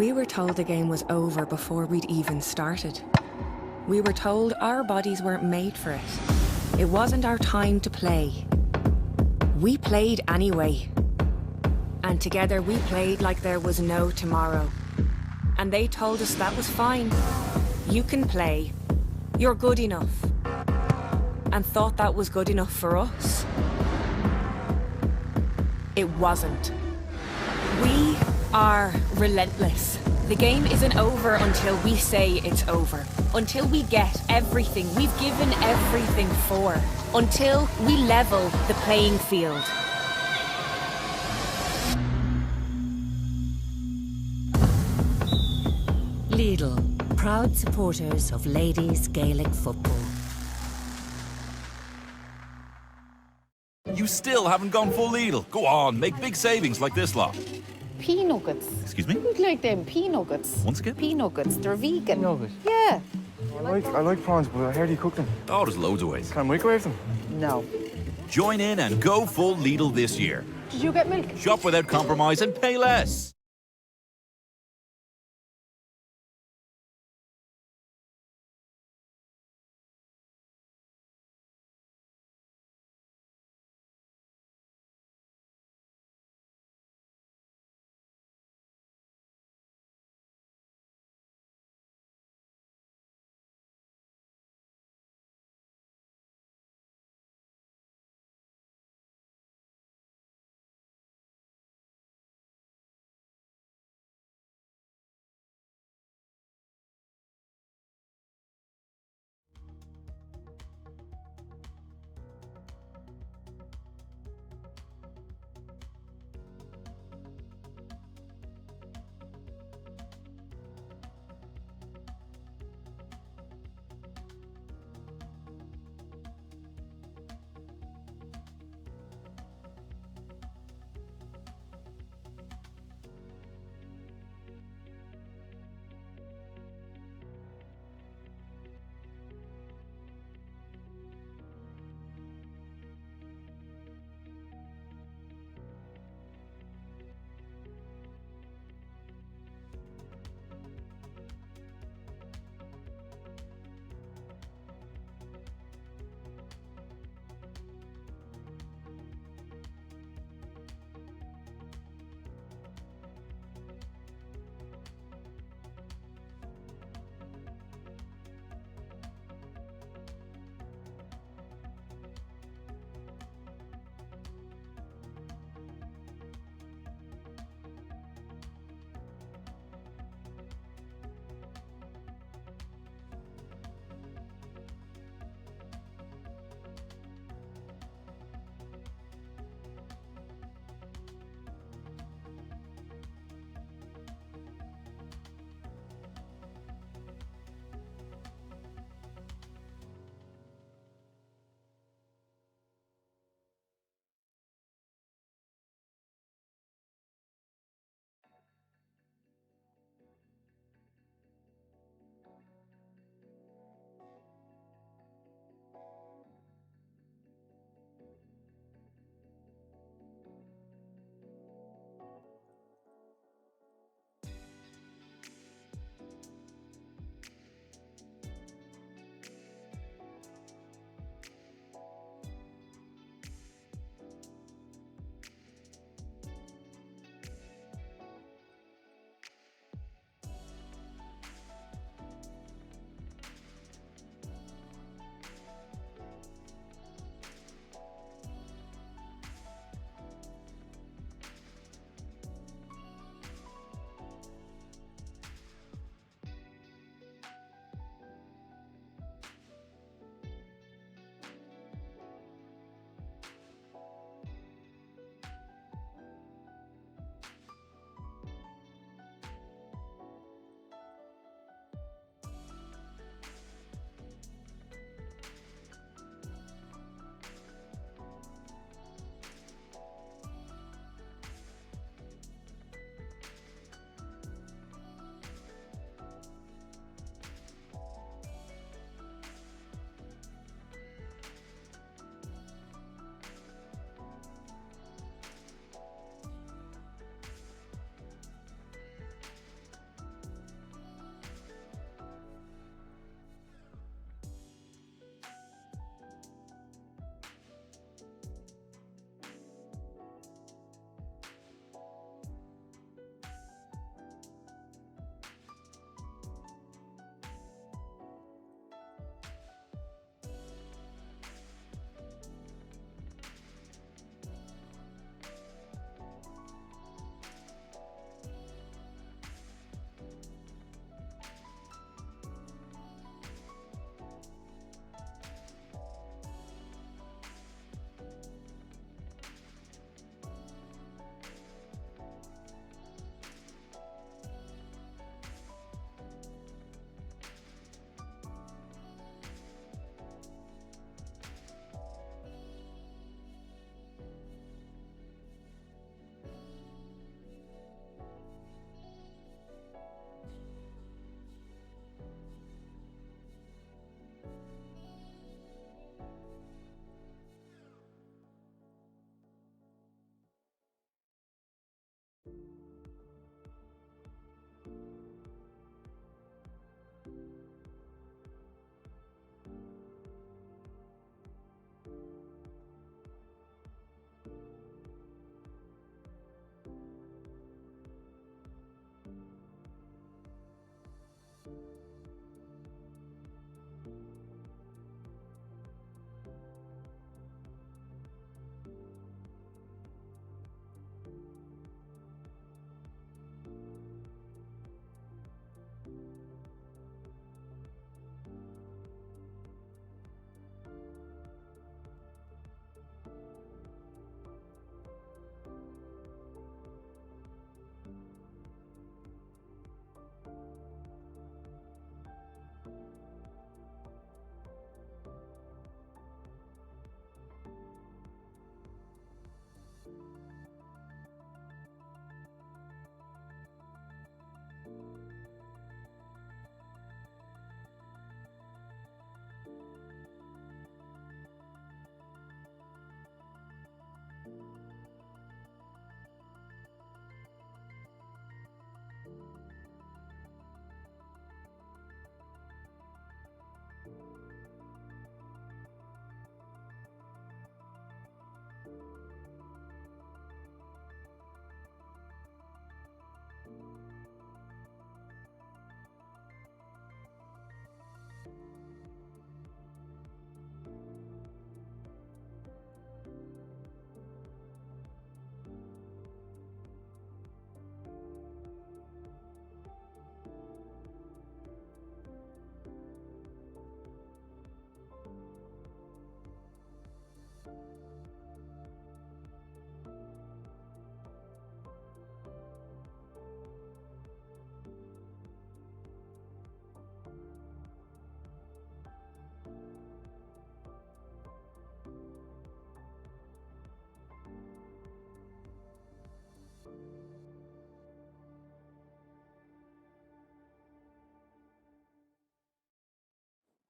Speaker 1: We were told the game was over before we'd even started. We were told our bodies weren't made for it. It wasn't our time to play. We played anyway. And together we played like there was no tomorrow. And they told us that was fine. You can play. You're good enough. And thought that was good enough for us. It wasn't. We are relentless. The game isn't over until we say it's over. Until we get everything we've given everything for. Until we level the playing field.
Speaker 2: Lidl, proud supporters of ladies Gaelic football.
Speaker 3: You still haven't gone full Lidl. Go on, make big savings like this lot.
Speaker 4: Pea nuggets.
Speaker 3: Excuse me?
Speaker 4: Who'd like them pea nuggets?
Speaker 3: Once again?
Speaker 4: Pea nuggets. They're vegan.
Speaker 6: Nugget?
Speaker 4: Yeah.
Speaker 6: I like prawns, but how do you cook them?
Speaker 3: Oh, there's loads of ways.
Speaker 6: Can I microwave them?
Speaker 4: No.
Speaker 3: Join in and go full Lidl this year.
Speaker 4: Did you get milk?
Speaker 3: Shop without compromise and pay less.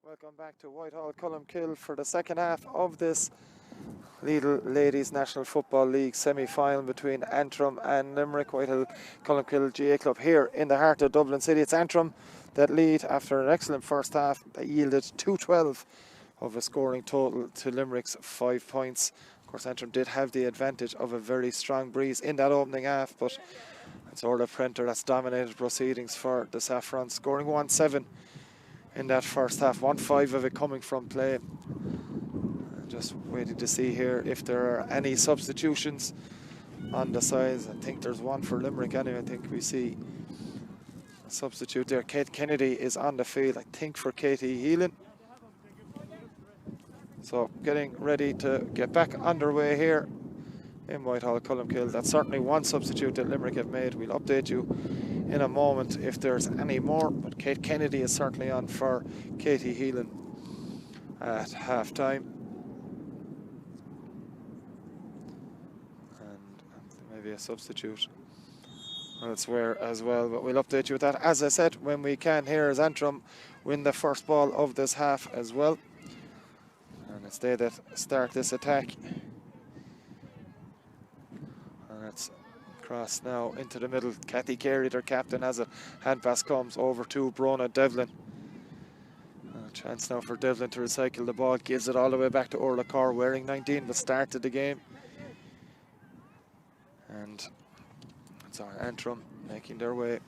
Speaker 5: Welcome back to Whitehall Columkill for the second half of this Lidl Ladies National Football League semi-final between Antrim and Limerick. Whitehall Columkill GA Club here in the heart of Dublin City. It's Antrim that lead after an excellent first half that yielded 212 of a scoring total to Limerick's 5 points. Of course, Antrim did have the advantage of a very strong breeze in that opening half, but it's Orla Prenter that's dominated proceedings for the Saffrons, scoring 1-7 in that first half, 1-5 of it coming from play. Just waiting to see here if there are any substitutions on the sides. I think there's one for Limerick anyway. I think we see a substitute there. Kate Kennedy is on the field, I think, for Katie Heelan. So getting ready to get back underway here in Whitehall Columkill. That's certainly one substitute that Limerick have made. We'll update you in a moment if there's any more, but Kate Kennedy is certainly on for Katie Heelan at half time. Maybe a substitute elsewhere as well, but we'll update you with that, as I said, when we can. Here as Antrim win the first ball of this half as well, and it's they that start this attack. And it's cross now into the middle. Kathy Carey, their captain, as a hand pass comes over to Brona Devlin. A chance now for Devlin to recycle the ball, gives it all the way back to Orla Carr, wearing 19, but started the game. And it's our Antrim making their way,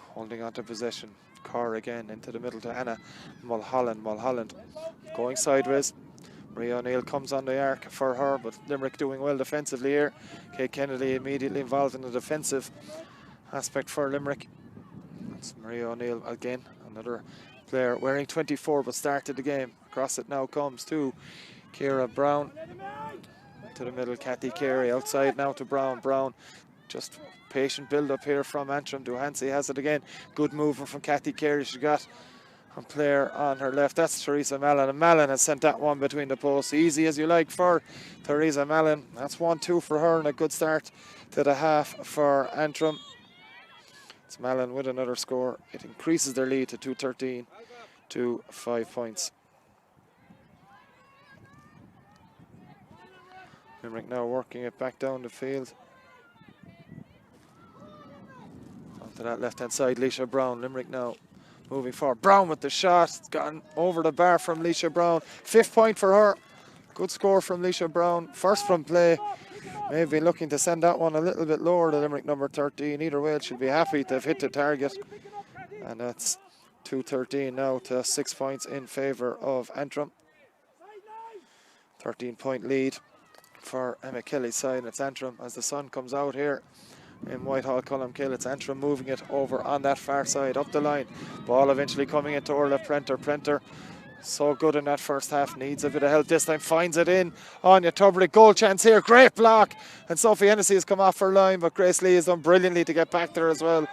Speaker 5: holding on to possession. Carr again into the middle to Anna Mulholland. Mulholland going sideways. Maria O'Neill comes on the arc for her, but Limerick doing well defensively here. Kate Kennedy immediately involved in the defensive aspect for Limerick. It's Maria O'Neill again, another player wearing 24 but started the game. Across it now comes to Ciara Brown. To the middle, Kathy Carey outside now to Brown. Brown, just patient build up here from Antrim. Duhansi has it again. Good movement from Kathy Carey. She got a player on her left. That's Theresa Mallon. And Mallon has sent that one between the posts. Easy as you like for Theresa Mallon. That's 1-2 for her and a good start to the half for Antrim. It's Mallon with another score. It increases their lead to 2-13 to 5 points. Limerick now working it back down the field. Onto that left-hand side, Leisha Brown. Limerick now moving forward. Brown with the shot. It's gone over the bar from Leisha Brown. 5th point for her. Good score from Leisha Brown. First from play. Maybe looking to send that one a little bit lower to Limerick number 13. Either way, it should be happy to have hit the target. And that's 2-13 now to 6 points in favour of Antrim. 13-point lead for Emma Kelly's side. It's Antrim as the sun comes out here in Whitehall Columkill. It's Antrim moving it over on that far side up the line. Ball eventually coming into Orla Prenter. Prenter so good in that first half, needs a bit of help this time, finds it in. Anya Tubrick, goal chance here, great block, and Sophie Hennessy has come off her line, but Grace Lee has done brilliantly to get back there as well.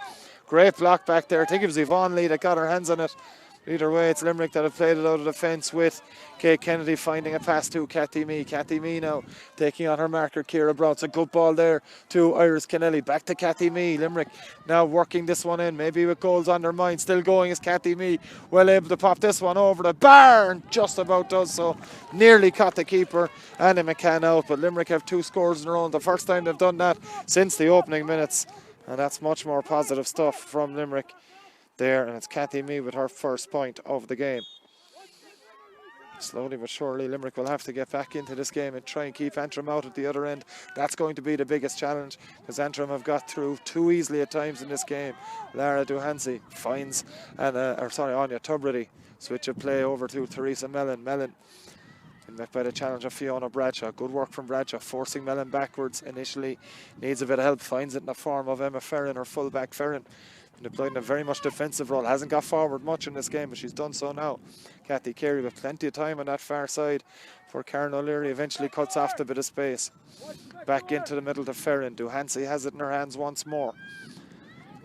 Speaker 5: Great block back there. I think it was Yvonne Lee that got her hands on it. Either way, it's Limerick that have played it out of the fence with Kate Kennedy finding a pass to Kathy Mee. Kathy Mee now taking on her marker, Ciara Brown. It's a good ball there to Iris Kennelly. Back to Kathy Mee. Limerick now working this one in, maybe with goals on their mind. Still going is Kathy Mee. Well able to pop this one over the bar, and just about does so. Nearly caught the keeper, Annie McCann out, but Limerick have 2 scores in a row. The first time they've done that since the opening minutes, and that's much more positive stuff from Limerick there, and it's Kathy Mee with her first point of the game. Slowly but surely Limerick will have to get back into this game and try and keep Antrim out at the other end. That's going to be the biggest challenge, because Antrim have got through too easily at times in this game. Lara Duhansi finds Anya Tubridy. Switch of play over to Theresa Mellon. Mellon met by the challenge of Fiona Bradshaw. Good work from Bradshaw, forcing Mellon backwards initially. Needs a bit of help, finds it in the form of Emma Ferrin, her full-back Ferrin. Deployed in a very much defensive role. Hasn't got forward much in this game, but she's done so now. Kathy Carey with plenty of time on that far side for Karen O'Leary. Eventually cuts off the bit of space. Back into the middle to Ferrin. Duhansi has it in her hands once more.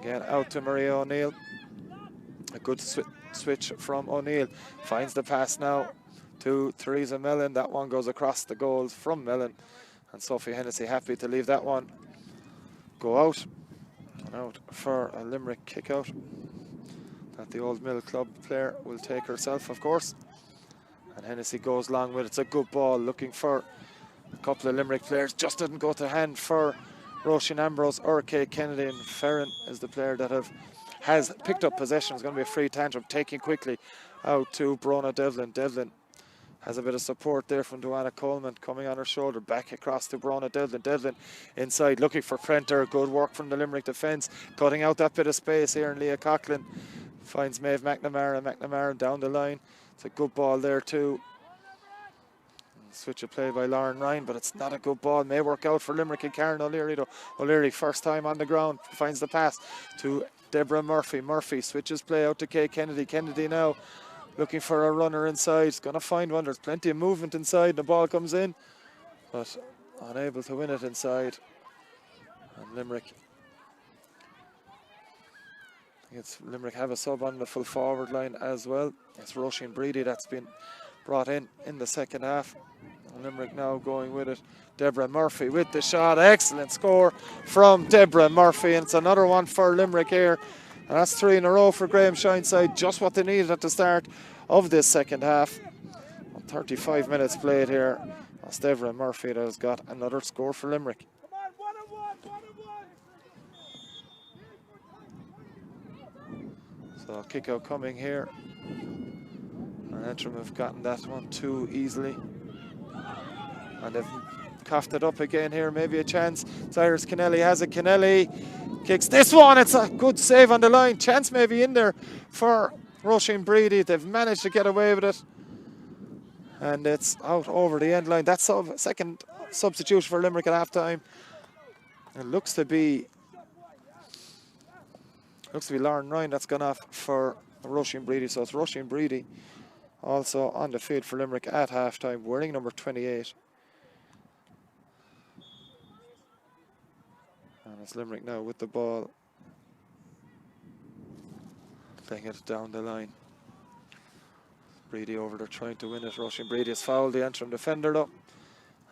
Speaker 5: Again out to Maria O'Neill. A good switch from O'Neill. Finds the pass now to Theresa Mellon. That one goes across the goals from Mellon. And Sophie Hennessy happy to leave that one go out. And out for a Limerick kick out. that the Old Mill Club player will take herself, of course. And Hennessy goes long with it. It's a good ball, looking for a couple of Limerick players. Just didn't go to hand for Roisin Ambrose or Kay Kennedy, and Ferrin is the player that has picked up possession. It's going to be a free tantrum, taking quickly out to Brona Devlin. Devlin has a bit of support there from Duana Coleman coming on her shoulder. Back across to Brona Devlin. Devlin inside looking for Prenter. Good work from the Limerick defence, cutting out that bit of space here. And Leah Coughlin finds Maeve McNamara. McNamara down the line. It's a good ball there too. Switch of play by Lauren Ryan, but it's not a good ball. May work out for Limerick and Karen O'Leary though. O'Leary first time on the ground finds the pass to Deborah Murphy. Murphy switches play out to Kay Kennedy. Kennedy now looking for a runner inside. Going to find one. There's plenty of movement inside. The ball comes in, but unable to win it inside. And Limerick, Limerick have a sub on the full forward line as well. It's Roisin Breedy that's been brought in the second half. And Limerick now going with it. Deborah Murphy with the shot. Excellent score from Deborah Murphy, and it's another one for Limerick here. And that's 3 in a row for Graham Shineside. Just what they needed at the start of this second half. 35 minutes played here. That's Deborah Murphy that has got another score for Limerick. So kick out coming here. And Antrim have gotten that one too easily. And they've coughed it up again here. Maybe a chance. Cyrus Kennelly has it. Kennelly kicks this one. It's a good save on the line. Chance maybe in there for Roisin Breedy. They've managed to get away with it. And it's out over the end line. That's second substitution for Limerick at half time. It looks to be Lauren Ryan that's gone off for Roisin Breedy. So it's Roisin Breedy also on the field for Limerick at half time, wearing number 28. And it's Limerick now with the ball, playing it down the line. Breedy over there trying to win it. Roisin Breedy has fouled the Antrim defender though.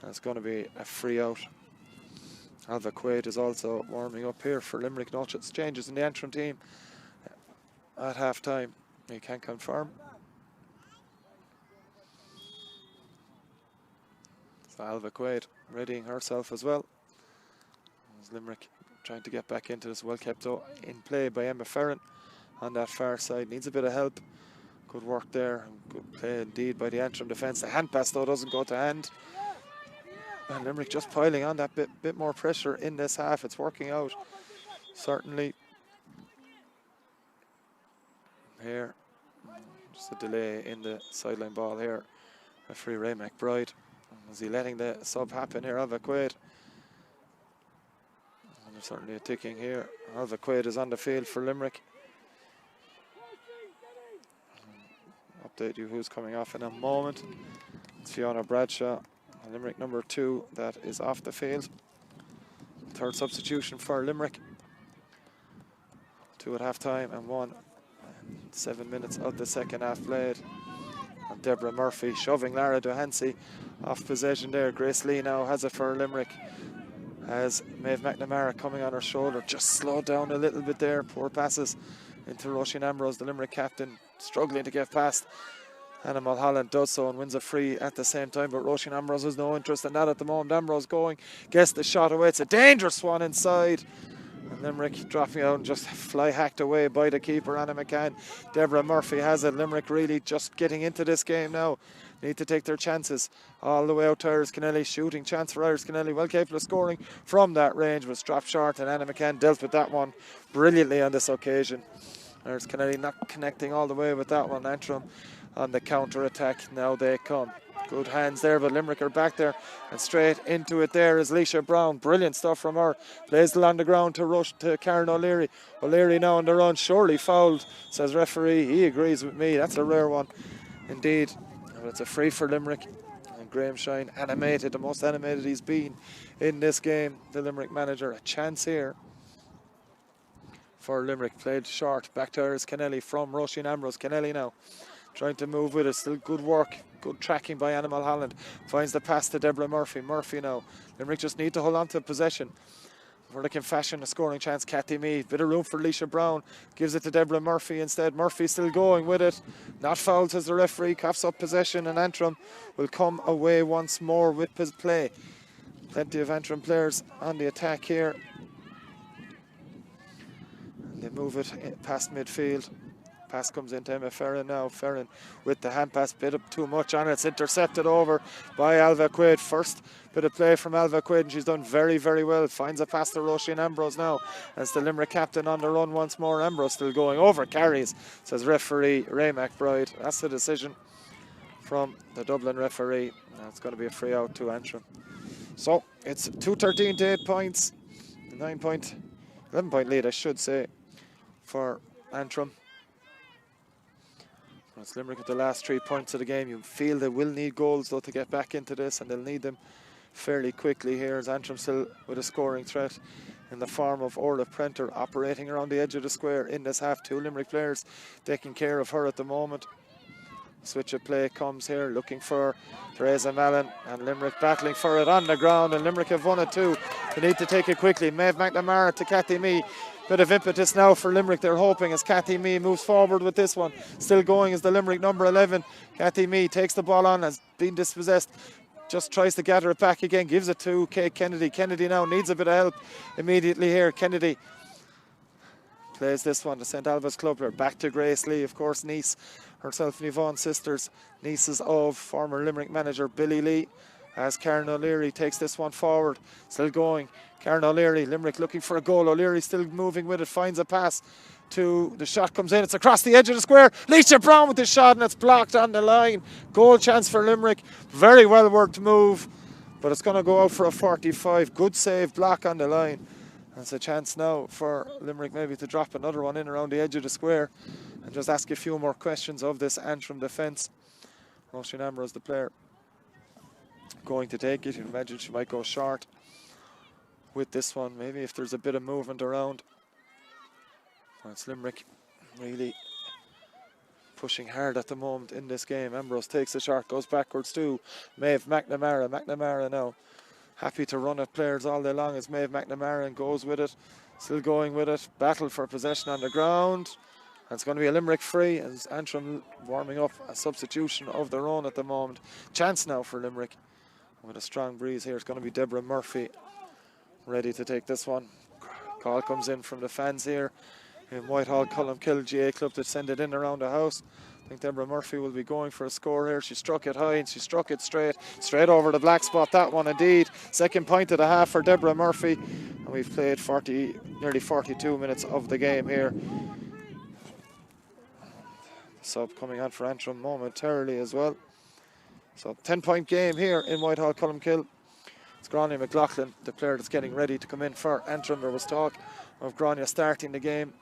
Speaker 5: And it's going to be a free out. Alva Quaid is also warming up here for Limerick. No changes in the Antrim team at half time. You can confirm. So Alva Quaid readying herself as well. As Limerick trying to get back into this. Well kept in play by Emma Ferrin on that far side. Needs a bit of help. Good work there. Good play indeed by the Antrim defence. The hand pass though doesn't go to hand. And Limerick just piling on that bit more pressure in this half. It's working out, certainly. Here, just a delay in the sideline ball here. Referee Ray McBride. Is he letting the sub happen here? Alva Quaid. And there's certainly a ticking here. Alva Quaid is on the field for Limerick. Update you who's coming off in a moment. It's Fiona Bradshaw. Limerick number 2 that is off the field. Third substitution for Limerick. 2 at half time and 1. 7 minutes of the second half played. And Deborah Murphy shoving Lara Duhansey off possession there. Grace Lee now has it for Limerick. As Maeve McNamara coming on her shoulder. Just slowed down a little bit there. Poor passes into Roisin Ambrose, the Limerick captain, struggling to get past. Anna Mulholland does so and wins a free at the same time, but Roisin Ambrose has no interest in that at the moment. Ambrose going, gets the shot away. It's a dangerous one inside. And Limerick dropping out and just fly hacked away by the keeper, Anna McCann. Deborah Murphy has it. Limerick really just getting into this game now. Need to take their chances all the way out to Iris Kennelly. Shooting chance for Iris Kennelly. Well capable of scoring from that range, was dropped short, and Anna McCann dealt with that one brilliantly on this occasion. Iris Kennelly not connecting all the way with that one. Antrim on the counter attack. Now they come. Good hands there, but Limerick are back there and straight into it there is Leisha Brown. Brilliant stuff from her. Plays it on the ground to rush to Karen O'Leary. O'Leary now on the run. Surely fouled, says referee. He agrees with me. That's a rare one indeed. But it's a free for Limerick. And Graham Shine animated, the most animated he's been in this game. The Limerick manager. A chance here for Limerick. Played short. Back to Iris Kennelly from Roisin Ambrose. Kennelly now trying to move with it. Still good work. Good tracking by Animal Holland. Finds the pass to Deborah Murphy. Murphy now. Limerick just need to hold on to possession. where they can fashion a scoring chance. Kathy Mead, bit of room for Leisha Brown, gives it to Deborah Murphy instead. Murphy still going with it, not fouled as the referee, coughs up possession, and Antrim will come away once more with play. Plenty of Antrim players on the attack here. And they move it past midfield. Pass comes into Emma Ferrin now. Ferrin with the hand pass, bit up too much on it. It's intercepted over by Alva Quaid. First bit of play from Alva Quaid, and she's done very, very well. Finds a pass to Roisin Ambrose now. As the Limerick captain on the run once more. Ambrose still going over, carries, says referee Ray McBride. That's the decision from the Dublin referee. Now it's going to be a free out to Antrim. So it's 2:13 to 8 points. 11 point lead, I should say, for Antrim. It's Limerick with the last 3 points of the game. You feel they will need goals though to get back into this, and they'll need them fairly quickly here, as Antrim still with a scoring threat in the form of Orla Prenter operating around the edge of the square in this half. 2 Limerick players taking care of her at the moment. Switch of play comes here, looking for Theresa Mallon, and Limerick battling for it on the ground, and Limerick have won it too. They need to take it quickly. Maeve McNamara to Kathy Mee. Bit of impetus now for Limerick, they're hoping, as Kathy Mee moves forward with this one. Still going is the Limerick number 11. Kathy Mee takes the ball on, has been dispossessed. Just tries to gather it back again, gives it to Kate Kennedy. Kennedy now needs a bit of help immediately here. Kennedy plays this one to St Alba's club player. Back to Grace Lee, of course, niece herself and Yvonne sisters, nieces of former Limerick manager Billy Lee, as Karen O'Leary takes this one forward. Still going. Karen O'Leary, Limerick looking for a goal. O'Leary still moving with it, finds a pass to, the shot comes in, it's across the edge of the square. Leisha Brown with the shot, and it's blocked on the line. Goal chance for Limerick. Very well worked move, but it's going to go out for a 45. Good save, block on the line. It's a chance now for Limerick maybe to drop another one in around the edge of the square and just ask a few more questions of this Antrim defence. Roisin Ambrose, the player, going to take it. You'd imagine she might go short with this one, maybe if there's a bit of movement around. It's Limerick really pushing hard at the moment in this game. Ambrose takes the shot, goes backwards to Maeve McNamara. McNamara now happy to run at players all day long as Maeve McNamara, and goes with it, still going with it. Battle for possession on the ground. And it's going to be a Limerick free, as Antrim warming up a substitution of their own at the moment. Chance now for Limerick with a strong breeze here. It's going to be Deborah Murphy ready to take this one. Call comes in from the fans here in Whitehall, Columkill GA Club, to send it in around the house. I think Deborah Murphy will be going for a score here. She struck it high and she struck it straight over the black spot. That one indeed. Second point of the half for Deborah Murphy, and we've played nearly 42 minutes of the game here. Sub coming on for Antrim momentarily as well. So 10-point game here in Whitehall, Columkill. It's Grania McLaughlin, the player that's getting ready to come in for Antrim. There was talk of Grania starting the game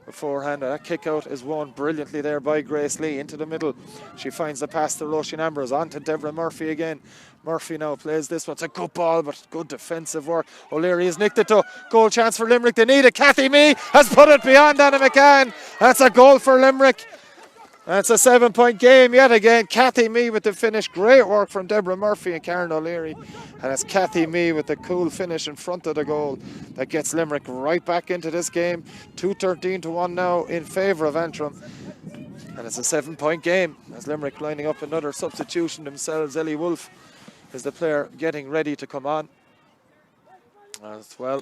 Speaker 5: beforehand. That kick out is won brilliantly there by Grace Lee into the middle. She finds the pass to Roisin Ambrose, on to Deborah Murphy again. Murphy now plays this one. It's a good ball, but good defensive work. O'Leary has nicked it to goal chance for Limerick. They need it. Kathy Mee has put it beyond Anna McCann. That's a goal for Limerick. That's a 7-point game yet again. Kathy Mee with the finish. Great work from Deborah Murphy and Karen O'Leary. And it's Kathy Mee with the cool finish in front of the goal that gets Limerick right back into this game. 2:13 to 1 now in favour of Antrim. And it's a 7-point game as Limerick lining up another substitution themselves. Ellie Wolfe is the player getting ready to come on as well.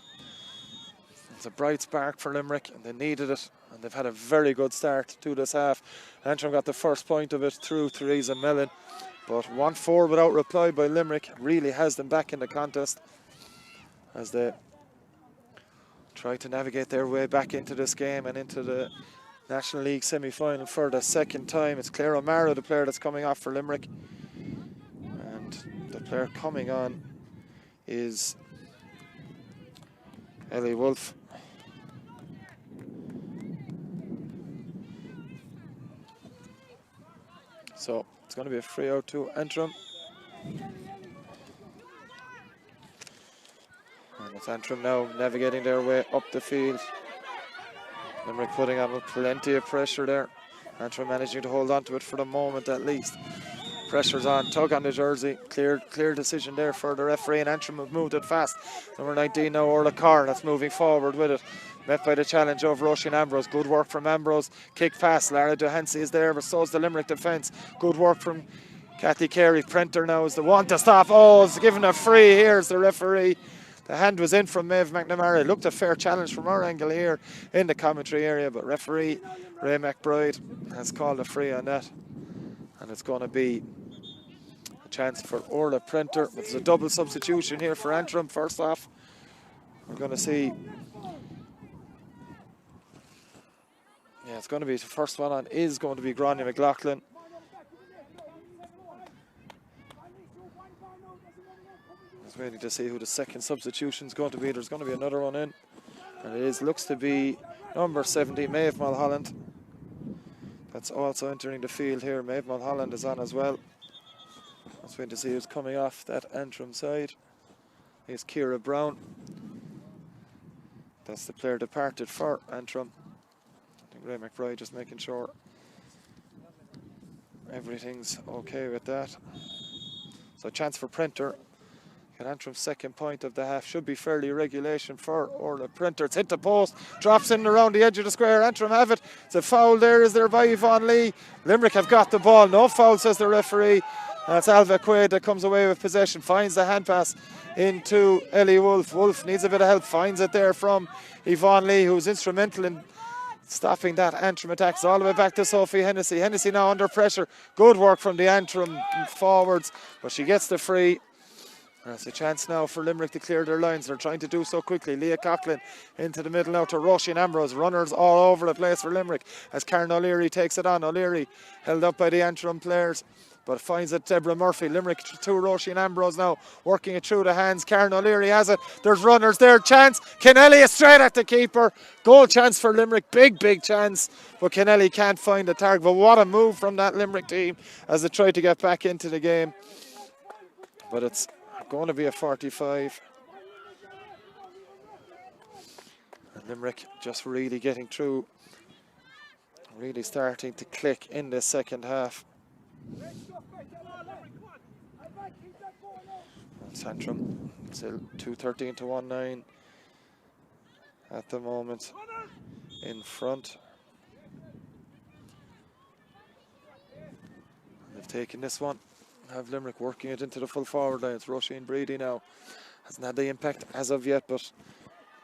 Speaker 5: It's a bright spark for Limerick, and they needed it, and they've had a very good start to this half. Antrim got the first point of it through Theresa Mellon, but 1-4 without reply by Limerick really has them back in the contest as they try to navigate their way back into this game and into the National League semi-final for the second time. It's Claire O'Mara, the player that's coming off for Limerick, and the player coming on is Ellie Wolfe. So it's going to be a free out to Antrim. And it's Antrim now navigating their way up the field. Limerick putting on plenty of pressure there. Antrim managing to hold on to it for the moment at least. Pressure's on, tug on the jersey. Clear decision there for the referee, and Antrim have moved it fast. Number 19 now, Orla Carr, that's moving forward with it. Met by the challenge of Roisin Ambrose. Good work from Ambrose. Kick pass. Lara Duhancy is there, but so is the Limerick defence. Good work from Kathy Carey. Prenter now is the one to stop. Oh, it's given a free. Here's the referee. The hand was in from Maeve McNamara. It looked a fair challenge from our angle here in the commentary area, but referee Ray McBride has called a free on that. And it's going to be a chance for Orla Prenter. There's a double substitution here for Antrim. First off, we're going to see. Yeah, it's going to be the first one on is going to be Gráinne McLaughlin. Just waiting to see who the second substitution is going to be. There's going to be another one in, and it looks to be number 70, Maeve Mulholland. That's also entering the field here. Maeve Mulholland is on as well. Just waiting to see who's coming off that Antrim side. Here's Ciara Brown. That's the player departed for Antrim. Ray McBride just making sure everything's okay with that. So chance for Prenter. Get Antrim's second point of the half. Should be fairly regulation for Orla Prenter. It's hit the post, drops in around the edge of the square. Antrim have it. It's a foul there, is there, by Yvonne Lee. Limerick have got the ball. No foul, says the referee. That's Alva Quaid that comes away with possession. Finds the hand pass into Ellie Wolfe. Wolfe needs a bit of help. Finds it there from Yvonne Lee, who's instrumental in stopping that Antrim attacks all the way back to Sophie Hennessy. Hennessy now under pressure. Good work from the Antrim forwards, but she gets the free. There's a chance now for Limerick to clear their lines. They're trying to do so quickly. Leah Coughlin into the middle now to Roisin Ambrose. Runners all over the place for Limerick as Karen O'Leary takes it on. O'Leary held up by the Antrim players, but finds it Deborah Murphy. Limerick to Roisin Ambrose now, working it through the hands. Karen O'Leary has it. There's runners there. Chance. Kennelly is straight at the keeper. Goal chance for Limerick. Big chance. But Kennelly can't find the target. But what a move from that Limerick team as they try to get back into the game. But it's going to be a 45. And Limerick just really getting through. Really starting to click in the second half. Antrim still 2-13 to 1-9 at the moment in front. They've taken this one. Have Limerick working it into the full forward line. It's Roisin Breedy now. Hasn't had the impact as of yet, but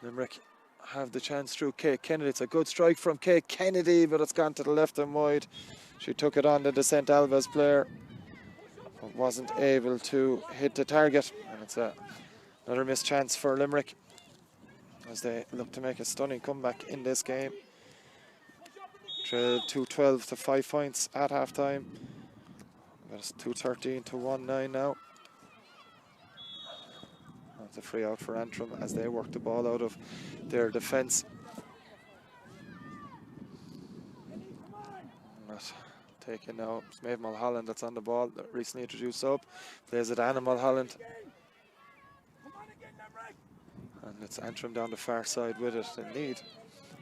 Speaker 5: Limerick have the chance through Kate Kennedy. It's a good strike from Kate Kennedy, but it's gone to the left and wide. She took it on the St. Alba's player, but wasn't able to hit the target. And it's another missed chance for Limerick as they look to make a stunning comeback in this game. Trailed 2-12 to 5 points at half time. It's 2-13 to 1-9 now. That's a free out for Antrim as they work the ball out of their defence. Taken now, it's Maeve Mulholland that's on the ball, that recently introduced sub. Plays it Anna Mulholland. And it's Antrim down the far side with it. They need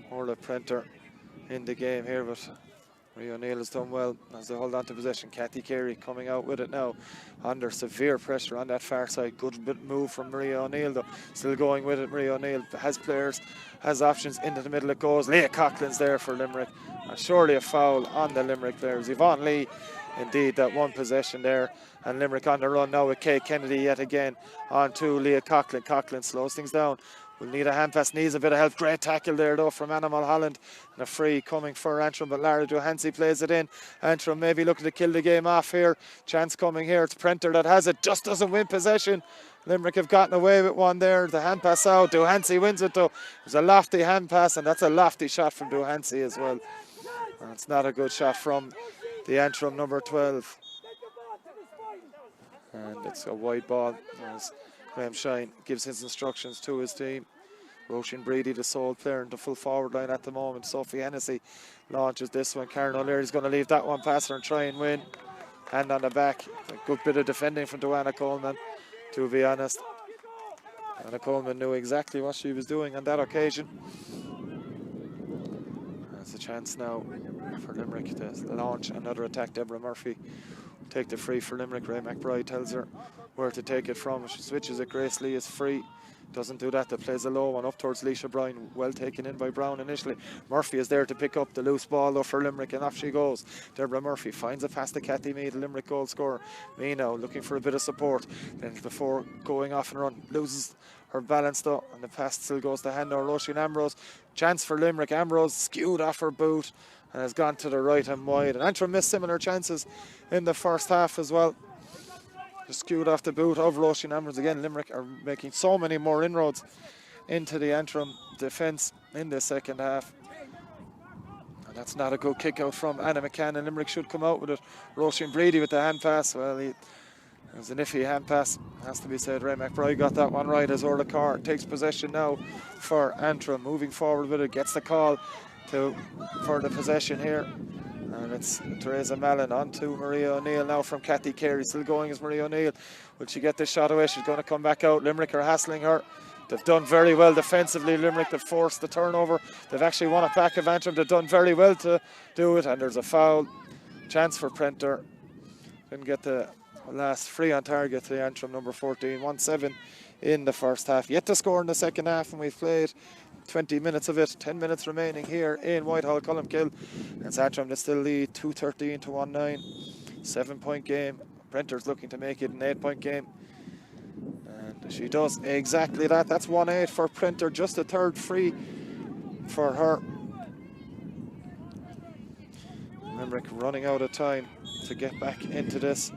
Speaker 5: Orla Prenter in the game here, but Marie O'Neill has done well as they hold on to possession. Kathy Carey coming out with it now under severe pressure on that far side. Good bit move from Marie O'Neill though. Still going with it. Marie O'Neill has players, has options into the middle. It goes. Leah Coughlin's there for Limerick. Surely a foul on the Limerick players. Yvonne Lee, indeed, that one possession there. And Limerick on the run now with Kate Kennedy yet again on to Leah Coughlin. Coughlin slows things down. Will need a hand pass, needs a bit of help. Great tackle there though from Anna Mulholland. And a free coming for Antrim, but Lara Duhancy plays it in. Antrim maybe looking to kill the game off here. Chance coming here. It's Prenter that has it. Just doesn't win possession. Limerick have gotten away with one there. The hand pass out. Duhancy wins it though. It was a lofty hand pass, and that's a lofty shot from Duhancy as well. And it's not a good shot from the Antrim number 12. And it's a wide ball as Graham Shine gives his instructions to his team. Roisin Breedy, the sole player in the full forward line at the moment. Sophie Hennessy launches this one. Karen O'Leary's going to leave that one past her and try and win. Hand on the back. A good bit of defending from Joanna Coleman, to be honest. Joanna Coleman knew exactly what she was doing on that occasion. That's a Chance now for Limerick to launch another attack. Deborah Murphy take the free for Limerick. Ray McBride tells her where to take it from. She switches it. Grace Lee is free. Doesn't do that. That plays a low one up towards Leisha Brown. Well taken in by Brown initially. Murphy is there to pick up the loose ball though for Limerick, and off she goes. Deborah Murphy finds a pass to Kathy Mee, the Limerick goal scorer. Mee now looking for a bit of support. Then before going off and run, loses her balance though, and the pass still goes to hand now. Roisin Ambrose. Chance for Limerick. Ambrose skewed off her boot and has gone to the right and wide. And Antrim missed similar chances in the first half as well. Just skewed off the boot of Roisin Ambrose. Again, Limerick are making so many more inroads into the Antrim defence in the second half. And that's not a good kick out from Anna McCann, and Limerick should come out with it. Roisin Brady with the hand pass. Well, it was an iffy hand pass, has to be said. Ray McBride got that one right as Orla Carr takes possession now for Antrim. Moving forward with it, gets the call for the possession here. And it's Teresa Mallon on to Maria O'Neill now from Kathy Carey. Still going as Maria O'Neill. Will she get this shot away? She's going to come back out. Limerick are hassling her. They've done very well defensively. Limerick have forced the turnover. They've actually won it back of Antrim. They've done very well to do it. And there's a foul. Chance for Prenter. Didn't get the last free on target to the Antrim number 14. 1-7 in the first half. Yet to score in the second half, and we've played 20 minutes of it. 10 minutes remaining here in Whitehall, Columkill. It's Antrim that still lead 2-13 to 1-9. 7-point game. Prenter's looking to make it an 8-point game. And she does exactly that. That's 1-8 for Prenter. Just a third free for her. Limerick running out of time to get back into this.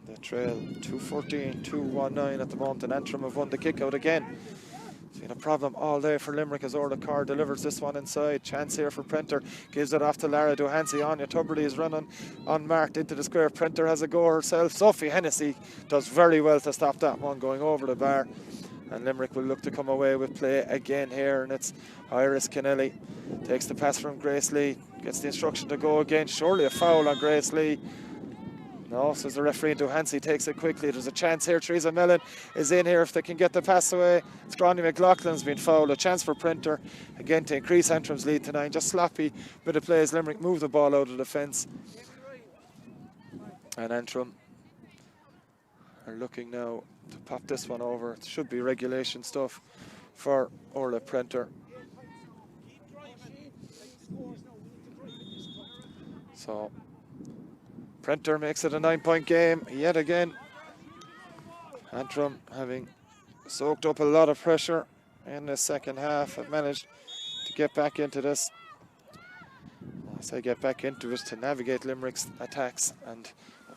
Speaker 5: The trail 2-14, 2-1-9 at the moment, and Antrim have won the kick out again. It's been a problem all day for Limerick as Orla Carr delivers this one inside. Chance here for Prenter. Gives it off to Lara Duhansey. Anya Tuberty is running unmarked into the square. Prenter has a go herself. Sophie Hennessy does very well to stop that one going over the bar. And Limerick will look to come away with play again here. And it's Iris Kennelly. Takes the pass from Grace Lee. Gets the instruction to go again. Surely a foul on Grace Lee. No, says the referee. Duhansey takes it quickly. There's a chance here. Teresa Mellon is in here if they can get the pass away. Scrawny McLaughlin's been fouled. A chance for Prenter again to increase Antrim's lead to 9. Just sloppy bit of play as Limerick move the ball out of the fence. And Antrim are looking now to pop this one over. It should be regulation stuff for Orla Prenter. So Prenter makes it a 9-point game yet again. Antrim, having soaked up a lot of pressure in the second half, have managed to get back into this. I say get back into it to navigate Limerick's attacks and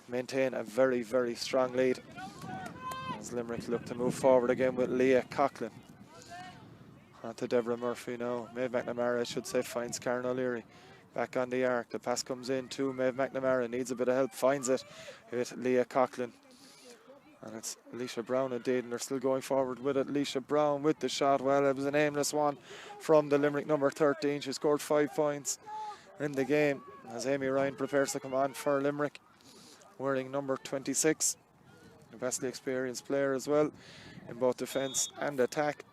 Speaker 5: maintain a very, very strong lead. As Limerick look to move forward again with Leah Coughlin. On to Deborah Murphy now. Maeve McNamara, I should say, finds Karen O'Leary. Back on the arc, the pass comes in to Maeve McNamara, needs a bit of help, finds it with Leah Coughlin. And it's Leisha Brown indeed, and they're still going forward with it. Leisha Brown with the shot. Well, it was an aimless one from the Limerick number 13. She scored 5 points in the game as Amy Ryan prepares to come on for Limerick, wearing number 26. A vastly experienced player as well in both defence and attack.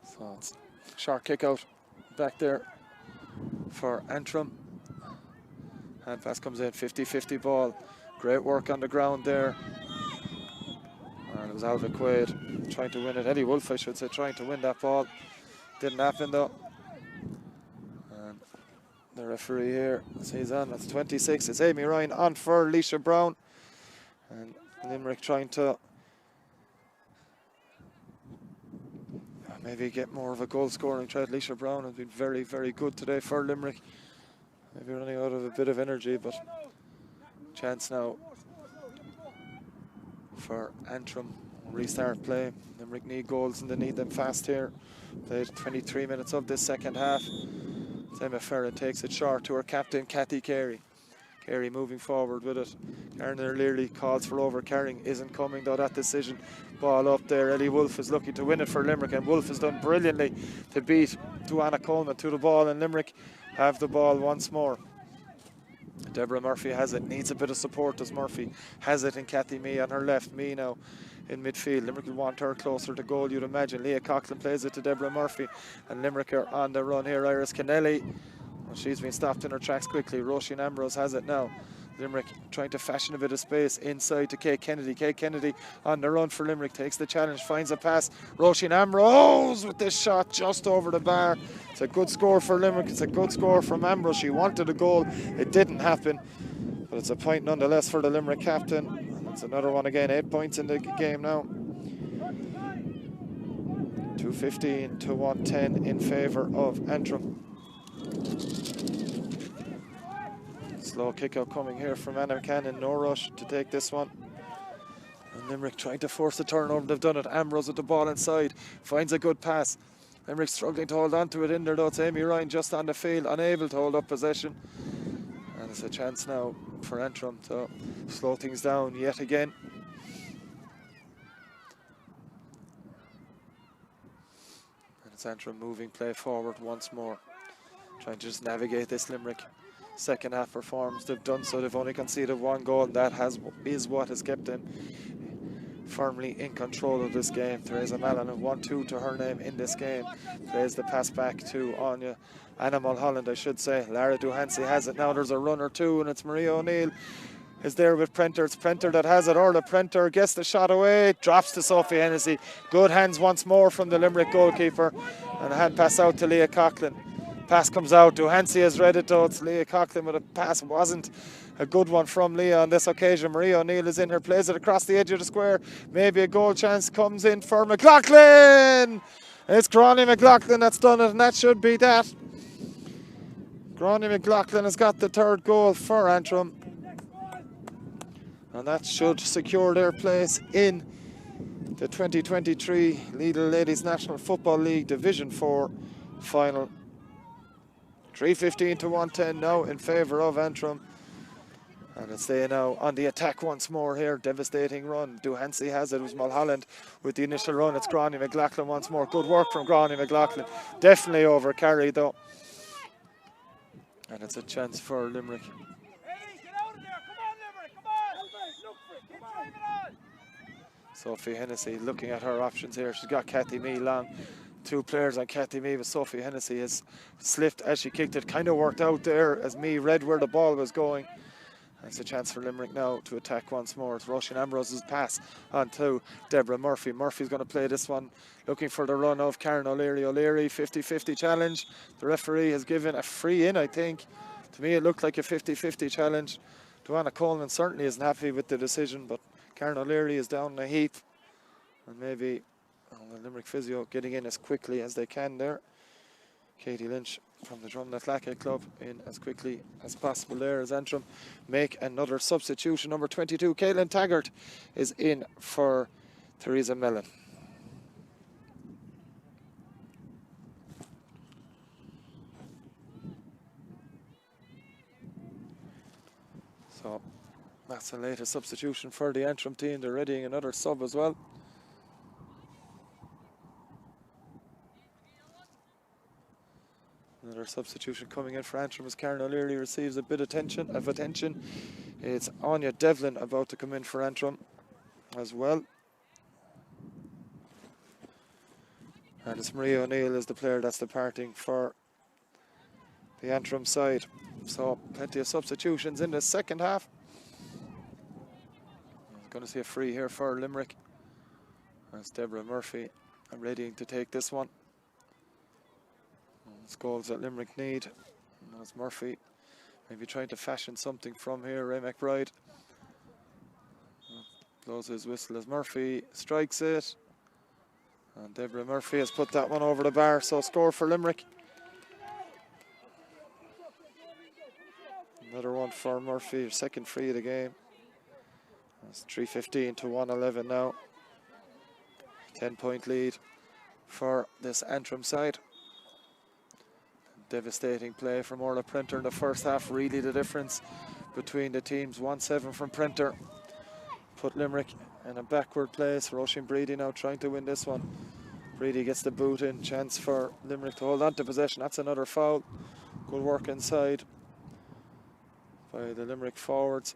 Speaker 5: So it's short kick out back there for Antrim. Hand pass comes in, 50-50 ball. Great work on the ground there. And it was Alva Quaid trying to win it. Eddie Wolfe, I should say, trying to win that ball. Didn't happen though. And the referee here sees on, that's 26. It's Amy Ryan on for Leisha Brown. And Limerick trying to maybe get more of a goal scoring threat. Leisha Brown has been very, very good today for Limerick. Maybe running out of a bit of energy, but chance now for Antrim. Restart play. Limerick need goals and they need them fast here. Played 23 minutes of this second half. Emma Ferrin takes it short to her captain, Kathy Carey. Carey moving forward with it. Karen O'Leary calls for overcarrying. Isn't coming though, that decision. Ball up there. Ellie Wolfe is looking to win it for Limerick, and Wolfe has done brilliantly to beat Duana Coleman to the ball, and Limerick have the ball once more. Deborah Murphy has it, needs a bit of support as Murphy has it in Kathy Mee on her left. Mee now in midfield. Limerick will want her closer to goal, you'd imagine. Leah Coughlin plays it to Deborah Murphy, and Limerick are on the run here. Iris Kennelly, well, she's been stopped in her tracks quickly. Roisin Ambrose has it now. Limerick trying to fashion a bit of space inside to Kate Kennedy. Kate Kennedy on the run for Limerick, takes the challenge, finds a pass. Roisin Ambrose with this shot just over the bar. It's a good score for Limerick. It's a good score from Ambrose. She wanted a goal, it didn't happen, but it's a point nonetheless for the Limerick captain. And it's another one again, 8 points in the game now. 215 to 110 in favour of Antrim. Slow kick out coming here from Anna Cannon, no rush to take this one. And Limerick trying to force the turnover, they've done it. Ambrose with the ball inside, finds a good pass. Limerick struggling to hold on to it in there though. It's Amy Ryan just on the field, unable to hold up possession. And it's a chance now for Antrim to slow things down yet again. And it's Antrim moving play forward once more, trying to just navigate this Limerick second half performance. They've done so, they've only conceded 1 goal, and that is what has kept them firmly in control of this game. Theresa Mallon, 1-2 to her name in this game, plays the pass back to Anna Mulholland, I should say. Lara Duhancy has it now. There's a run or two, and it's Maria O'Neill is there with Prenter. It's Prenter that has it. Orla Prenter gets the shot away, drops to Sophie Hennessy. Good hands once more from the Limerick goalkeeper, and a hand pass out to Leah Coughlin. Pass comes out. Duhancy has read it though. It's Leah Coughlin with a pass. Wasn't a good one from Leah on this occasion. Maria O'Neill is in here, plays it across the edge of the square. Maybe a goal chance comes in for McLaughlin. It's Gráinne McLaughlin that's done it, and that should be that. Gráinne McLaughlin has got the 3rd goal for Antrim, and that should secure their place in the 2023 Lidl Ladies National Football League Division 4 final. 315 to 110 now in favour of Antrim. And it's they now on the attack once more here. Devastating run. Duhancy has it. It was Mulholland with the initial run. It's Gráinne McLaughlin once more. Good work from Gráinne McLaughlin. Definitely over carry though. And it's a chance for Limerick. Sophie Hennessy looking at her options here. She's got Kathy Mee long. 2 players on Kathy Mee, but Sophie Hennessy has slipped as she kicked it. Kind of worked out there as Mee read where the ball was going. It's a chance for Limerick now to attack once more. It's Roisin Ambrose's pass on to Deborah Murphy. Murphy's going to play this one, looking for the run of Karen O'Leary. O'Leary, 50-50 challenge. The referee has given a free in, I think. To me, it looked like a 50-50 challenge. Joanna Coleman certainly isn't happy with the decision, but Karen O'Leary is down in a heap. And maybe the Limerick physio getting in as quickly as they can there. Katie Lynch from the Drumnat Lacquet Club in as quickly as possible there as Antrim make another substitution. Number 22, Caitlin Taggart, is in for Theresa Mellon. So that's the latest substitution for the Antrim team. They're readying another sub as well. Another substitution coming in for Antrim as Karen O'Leary receives a bit of attention. It's Anya Devlin about to come in for Antrim as well. And it's Maria O'Neill is the player that's departing for the Antrim side. So plenty of substitutions in the second half. I'm going to see a free here for Limerick. That's Deborah Murphy. I'm ready to take this one. It's goals that Limerick need. And that's Murphy. Maybe trying to fashion something from here. Ray McBride blows his whistle as Murphy strikes it. And Deborah Murphy has put that one over the bar. So score for Limerick. Another one for Murphy. Second free of the game. It's 3:15 to 1:11 now. 10-point lead for this Antrim side. Devastating play from Orla Prenter in the first half. Really the difference between the teams. 1-7 from Prenter. Put Limerick in a backward place. Roisin Breedy now trying to win this one. Breedy gets the boot in. Chance for Limerick to hold on to possession. That's another foul. Good work inside by the Limerick forwards.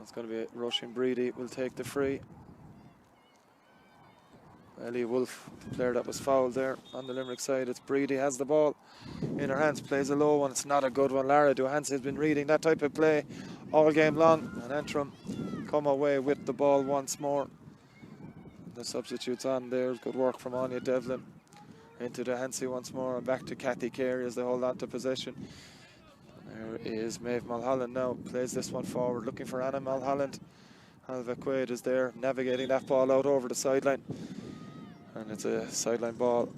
Speaker 5: It's going to be Roisin Breedy will take the free. Ellie Wolf, the player that was fouled there on the Limerick side. It's Breedy, has the ball in her hands, plays a low one. It's not a good one. Lara Duhansi has been reading that type of play all game long. And Antrim come away with the ball once more. The substitutes on there. Good work from Anya Devlin. Into Duhansi once more. And back to Kathy Carey as they hold on to possession. There is Maeve Mulholland now. Plays this one forward, looking for Anna Mulholland. Alva Quaid is there, navigating that ball out over the sideline. And it's a sideline ball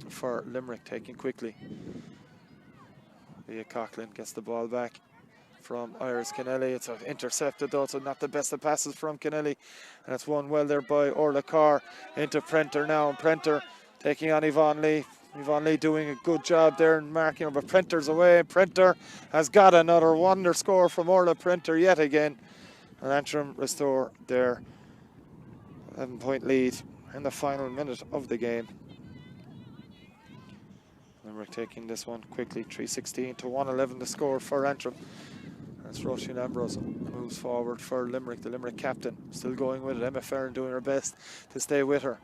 Speaker 5: for Limerick, taking quickly. Leah Coughlin gets the ball back from Iris Kennelly. It's intercepted though, so not the best of passes from Kennelly. And it's won well there by Orla Carr into Prenter now. And Prenter taking on Yvonne Lee. Yvonne Lee doing a good job there and marking her, but Prenter's away. Prenter has got another wonder score from Orla Prenter yet again. And Antrim restore their 11-point lead in the final minute of the game. Limerick taking this one quickly, 3:16 to 1:11 the score for Antrim. As Roisin Ambrose moves forward for Limerick, the Limerick captain, still going with it. Emma Ferrin doing her best to stay with her.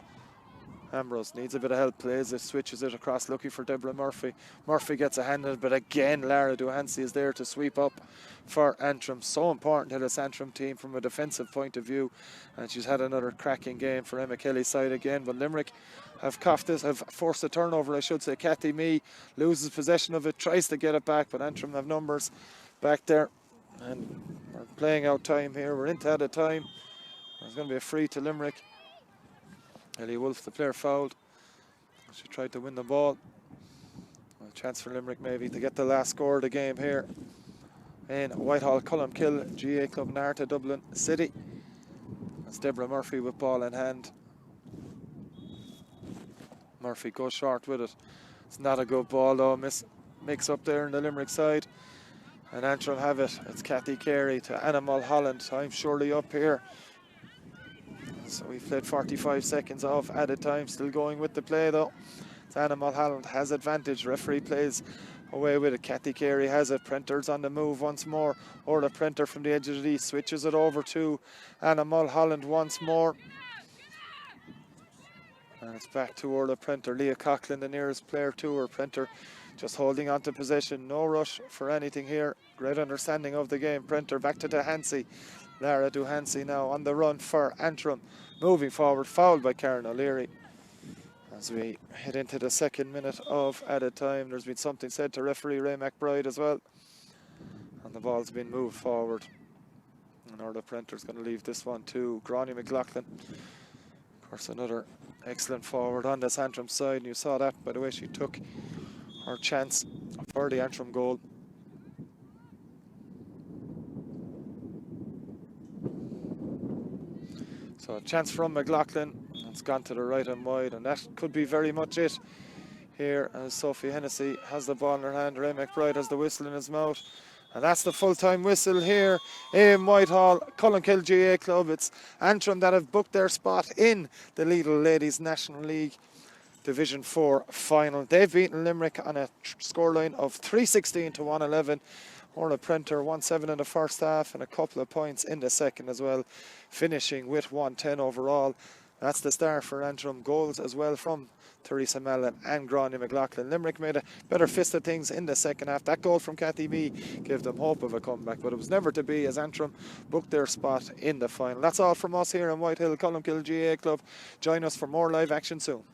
Speaker 5: Ambrose needs a bit of help, plays it, switches it across, looking for Deborah Murphy. Murphy gets a hand in it, but again Lara Duhansi is there to sweep up for Antrim. So important to this Antrim team from a defensive point of view, and she's had another cracking game for Emma Kelly's side again. But Limerick have have forced a turnover, I should say. Kathy Mee loses possession of it, tries to get it back, but Antrim have numbers back there, and we're playing out time here. We're into added time. There's going to be a free to Limerick. Ellie Wolf, the player, fouled. She tried to win the ball. A chance for Limerick maybe to get the last score of the game here in Whitehall, Columkill, GA Club Narta, Dublin City. That's Deborah Murphy with ball in hand. Murphy goes short with it. It's not a good ball though. Mix up there in the Limerick side. And Antrim have it. It's Kathy Carey to Anna Mulholland. Time surely up here. So we've played 45 seconds off added time, still going with the play though. It's Anna Mulholland has advantage, referee plays away with it. Kathy Carey has it, Prenter's on the move once more. Orla Prenter from the edge of the D switches it over to Anna Mulholland once more. And it's back to Orla Prenter. Leah Coughlin, the nearest player to her. Prenter just holding on to possession, no rush for anything here. Great understanding of the game. Prenter back to Duhansi. Lara Duhansi now on the run for Antrim. Moving forward, fouled by Karen O'Leary. As we head into the second minute of added time, there's been something said to referee Ray McBride as well. And the ball's been moved forward. And Orla Prenter's going to leave this one to Gráinne McLaughlin. Of course, another excellent forward on this Antrim side. And you saw that by the way she took her chance for the Antrim goal. So a chance from McLaughlin. It's gone to the right and wide, and that could be very much it here as Sophie Hennessy has the ball in her hand. Ray McBride has the whistle in his mouth. And that's the full-time whistle here in Whitehall, Columkill GA Club. It's Antrim that have booked their spot in the Lidl Ladies National League Division 4 final. They've beaten Limerick on a scoreline of 3:16 to 1:11. Orla Prenter 1-7 in the first half and a couple of points in the second as well, finishing with 110 overall. That's the start for Antrim. Goals as well from Theresa Mellon and Gráinne McLaughlin. Limerick made a better fist of things in the second half. That goal from Kathy Mee gave them hope of a comeback, but it was never to be as Antrim booked their spot in the final. That's all from us here in Whitehill, Columkill GA Club. Join us for more live action soon.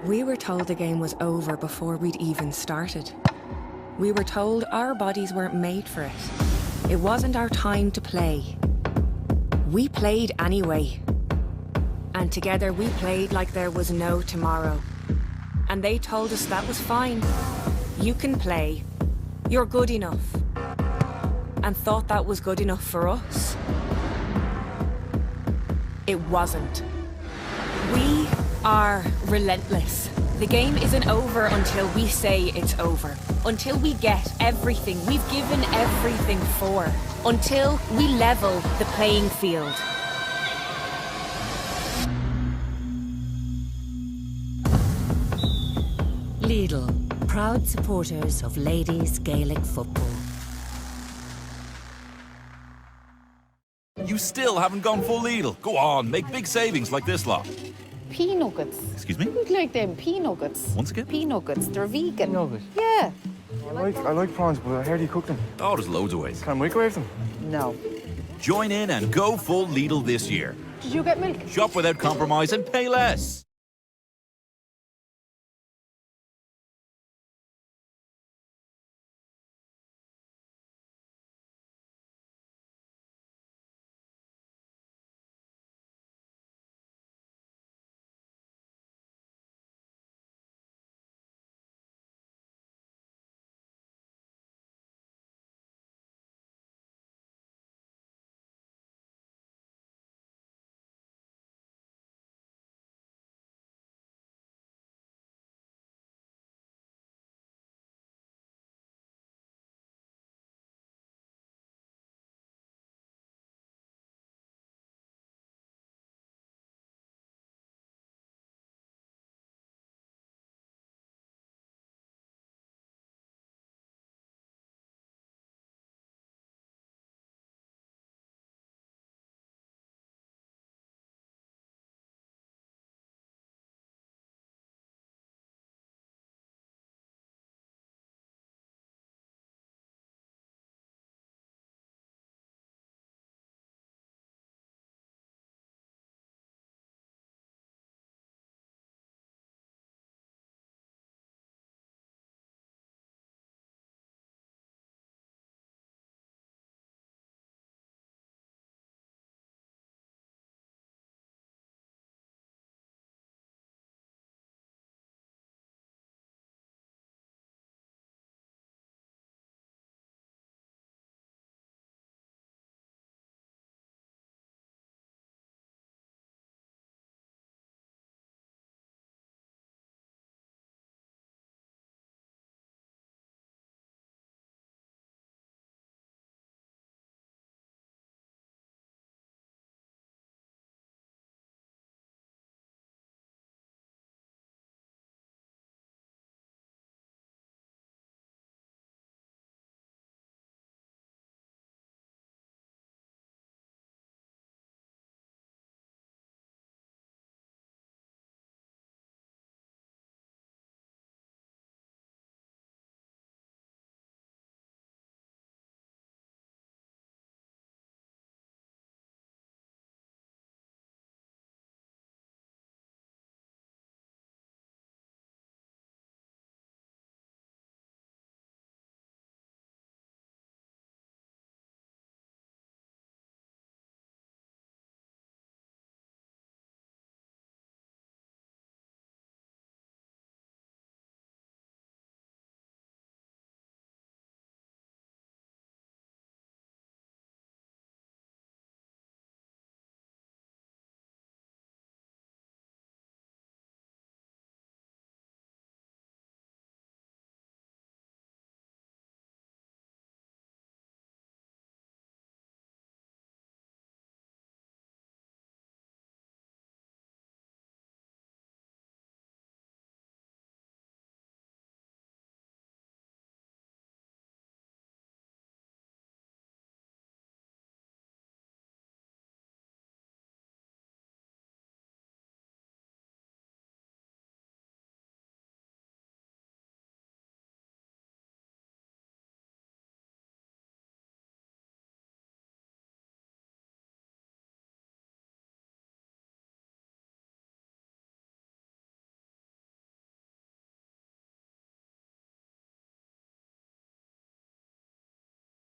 Speaker 1: We were told the game was over before we'd even started. We were told our bodies weren't made for it. It wasn't our time to play. We played anyway. And together we played like there was no tomorrow. And they told us that was fine. You can play. You're good enough. And thought that was good enough for us. It wasn't. We are relentless. The game isn't over until we say it's over. Until we get everything we've given everything for. Until we level the playing field.
Speaker 2: Lidl, proud supporters of ladies Gaelic football.
Speaker 3: You still haven't gone full Lidl. Go on, make big savings like this lot.
Speaker 4: Pea nuggets.
Speaker 3: Excuse me?
Speaker 4: You'd like them pea nuggets.
Speaker 3: Once again?
Speaker 4: Pea nuggets. They're vegan.
Speaker 6: Nugget.
Speaker 4: Yeah.
Speaker 6: I like prawns, but how do you cook them?
Speaker 3: Oh, there's loads of ways.
Speaker 6: Can I microwave them?
Speaker 4: No.
Speaker 3: Join in and go full Lidl this year.
Speaker 4: Did you get milk?
Speaker 3: Shop without compromise and pay less.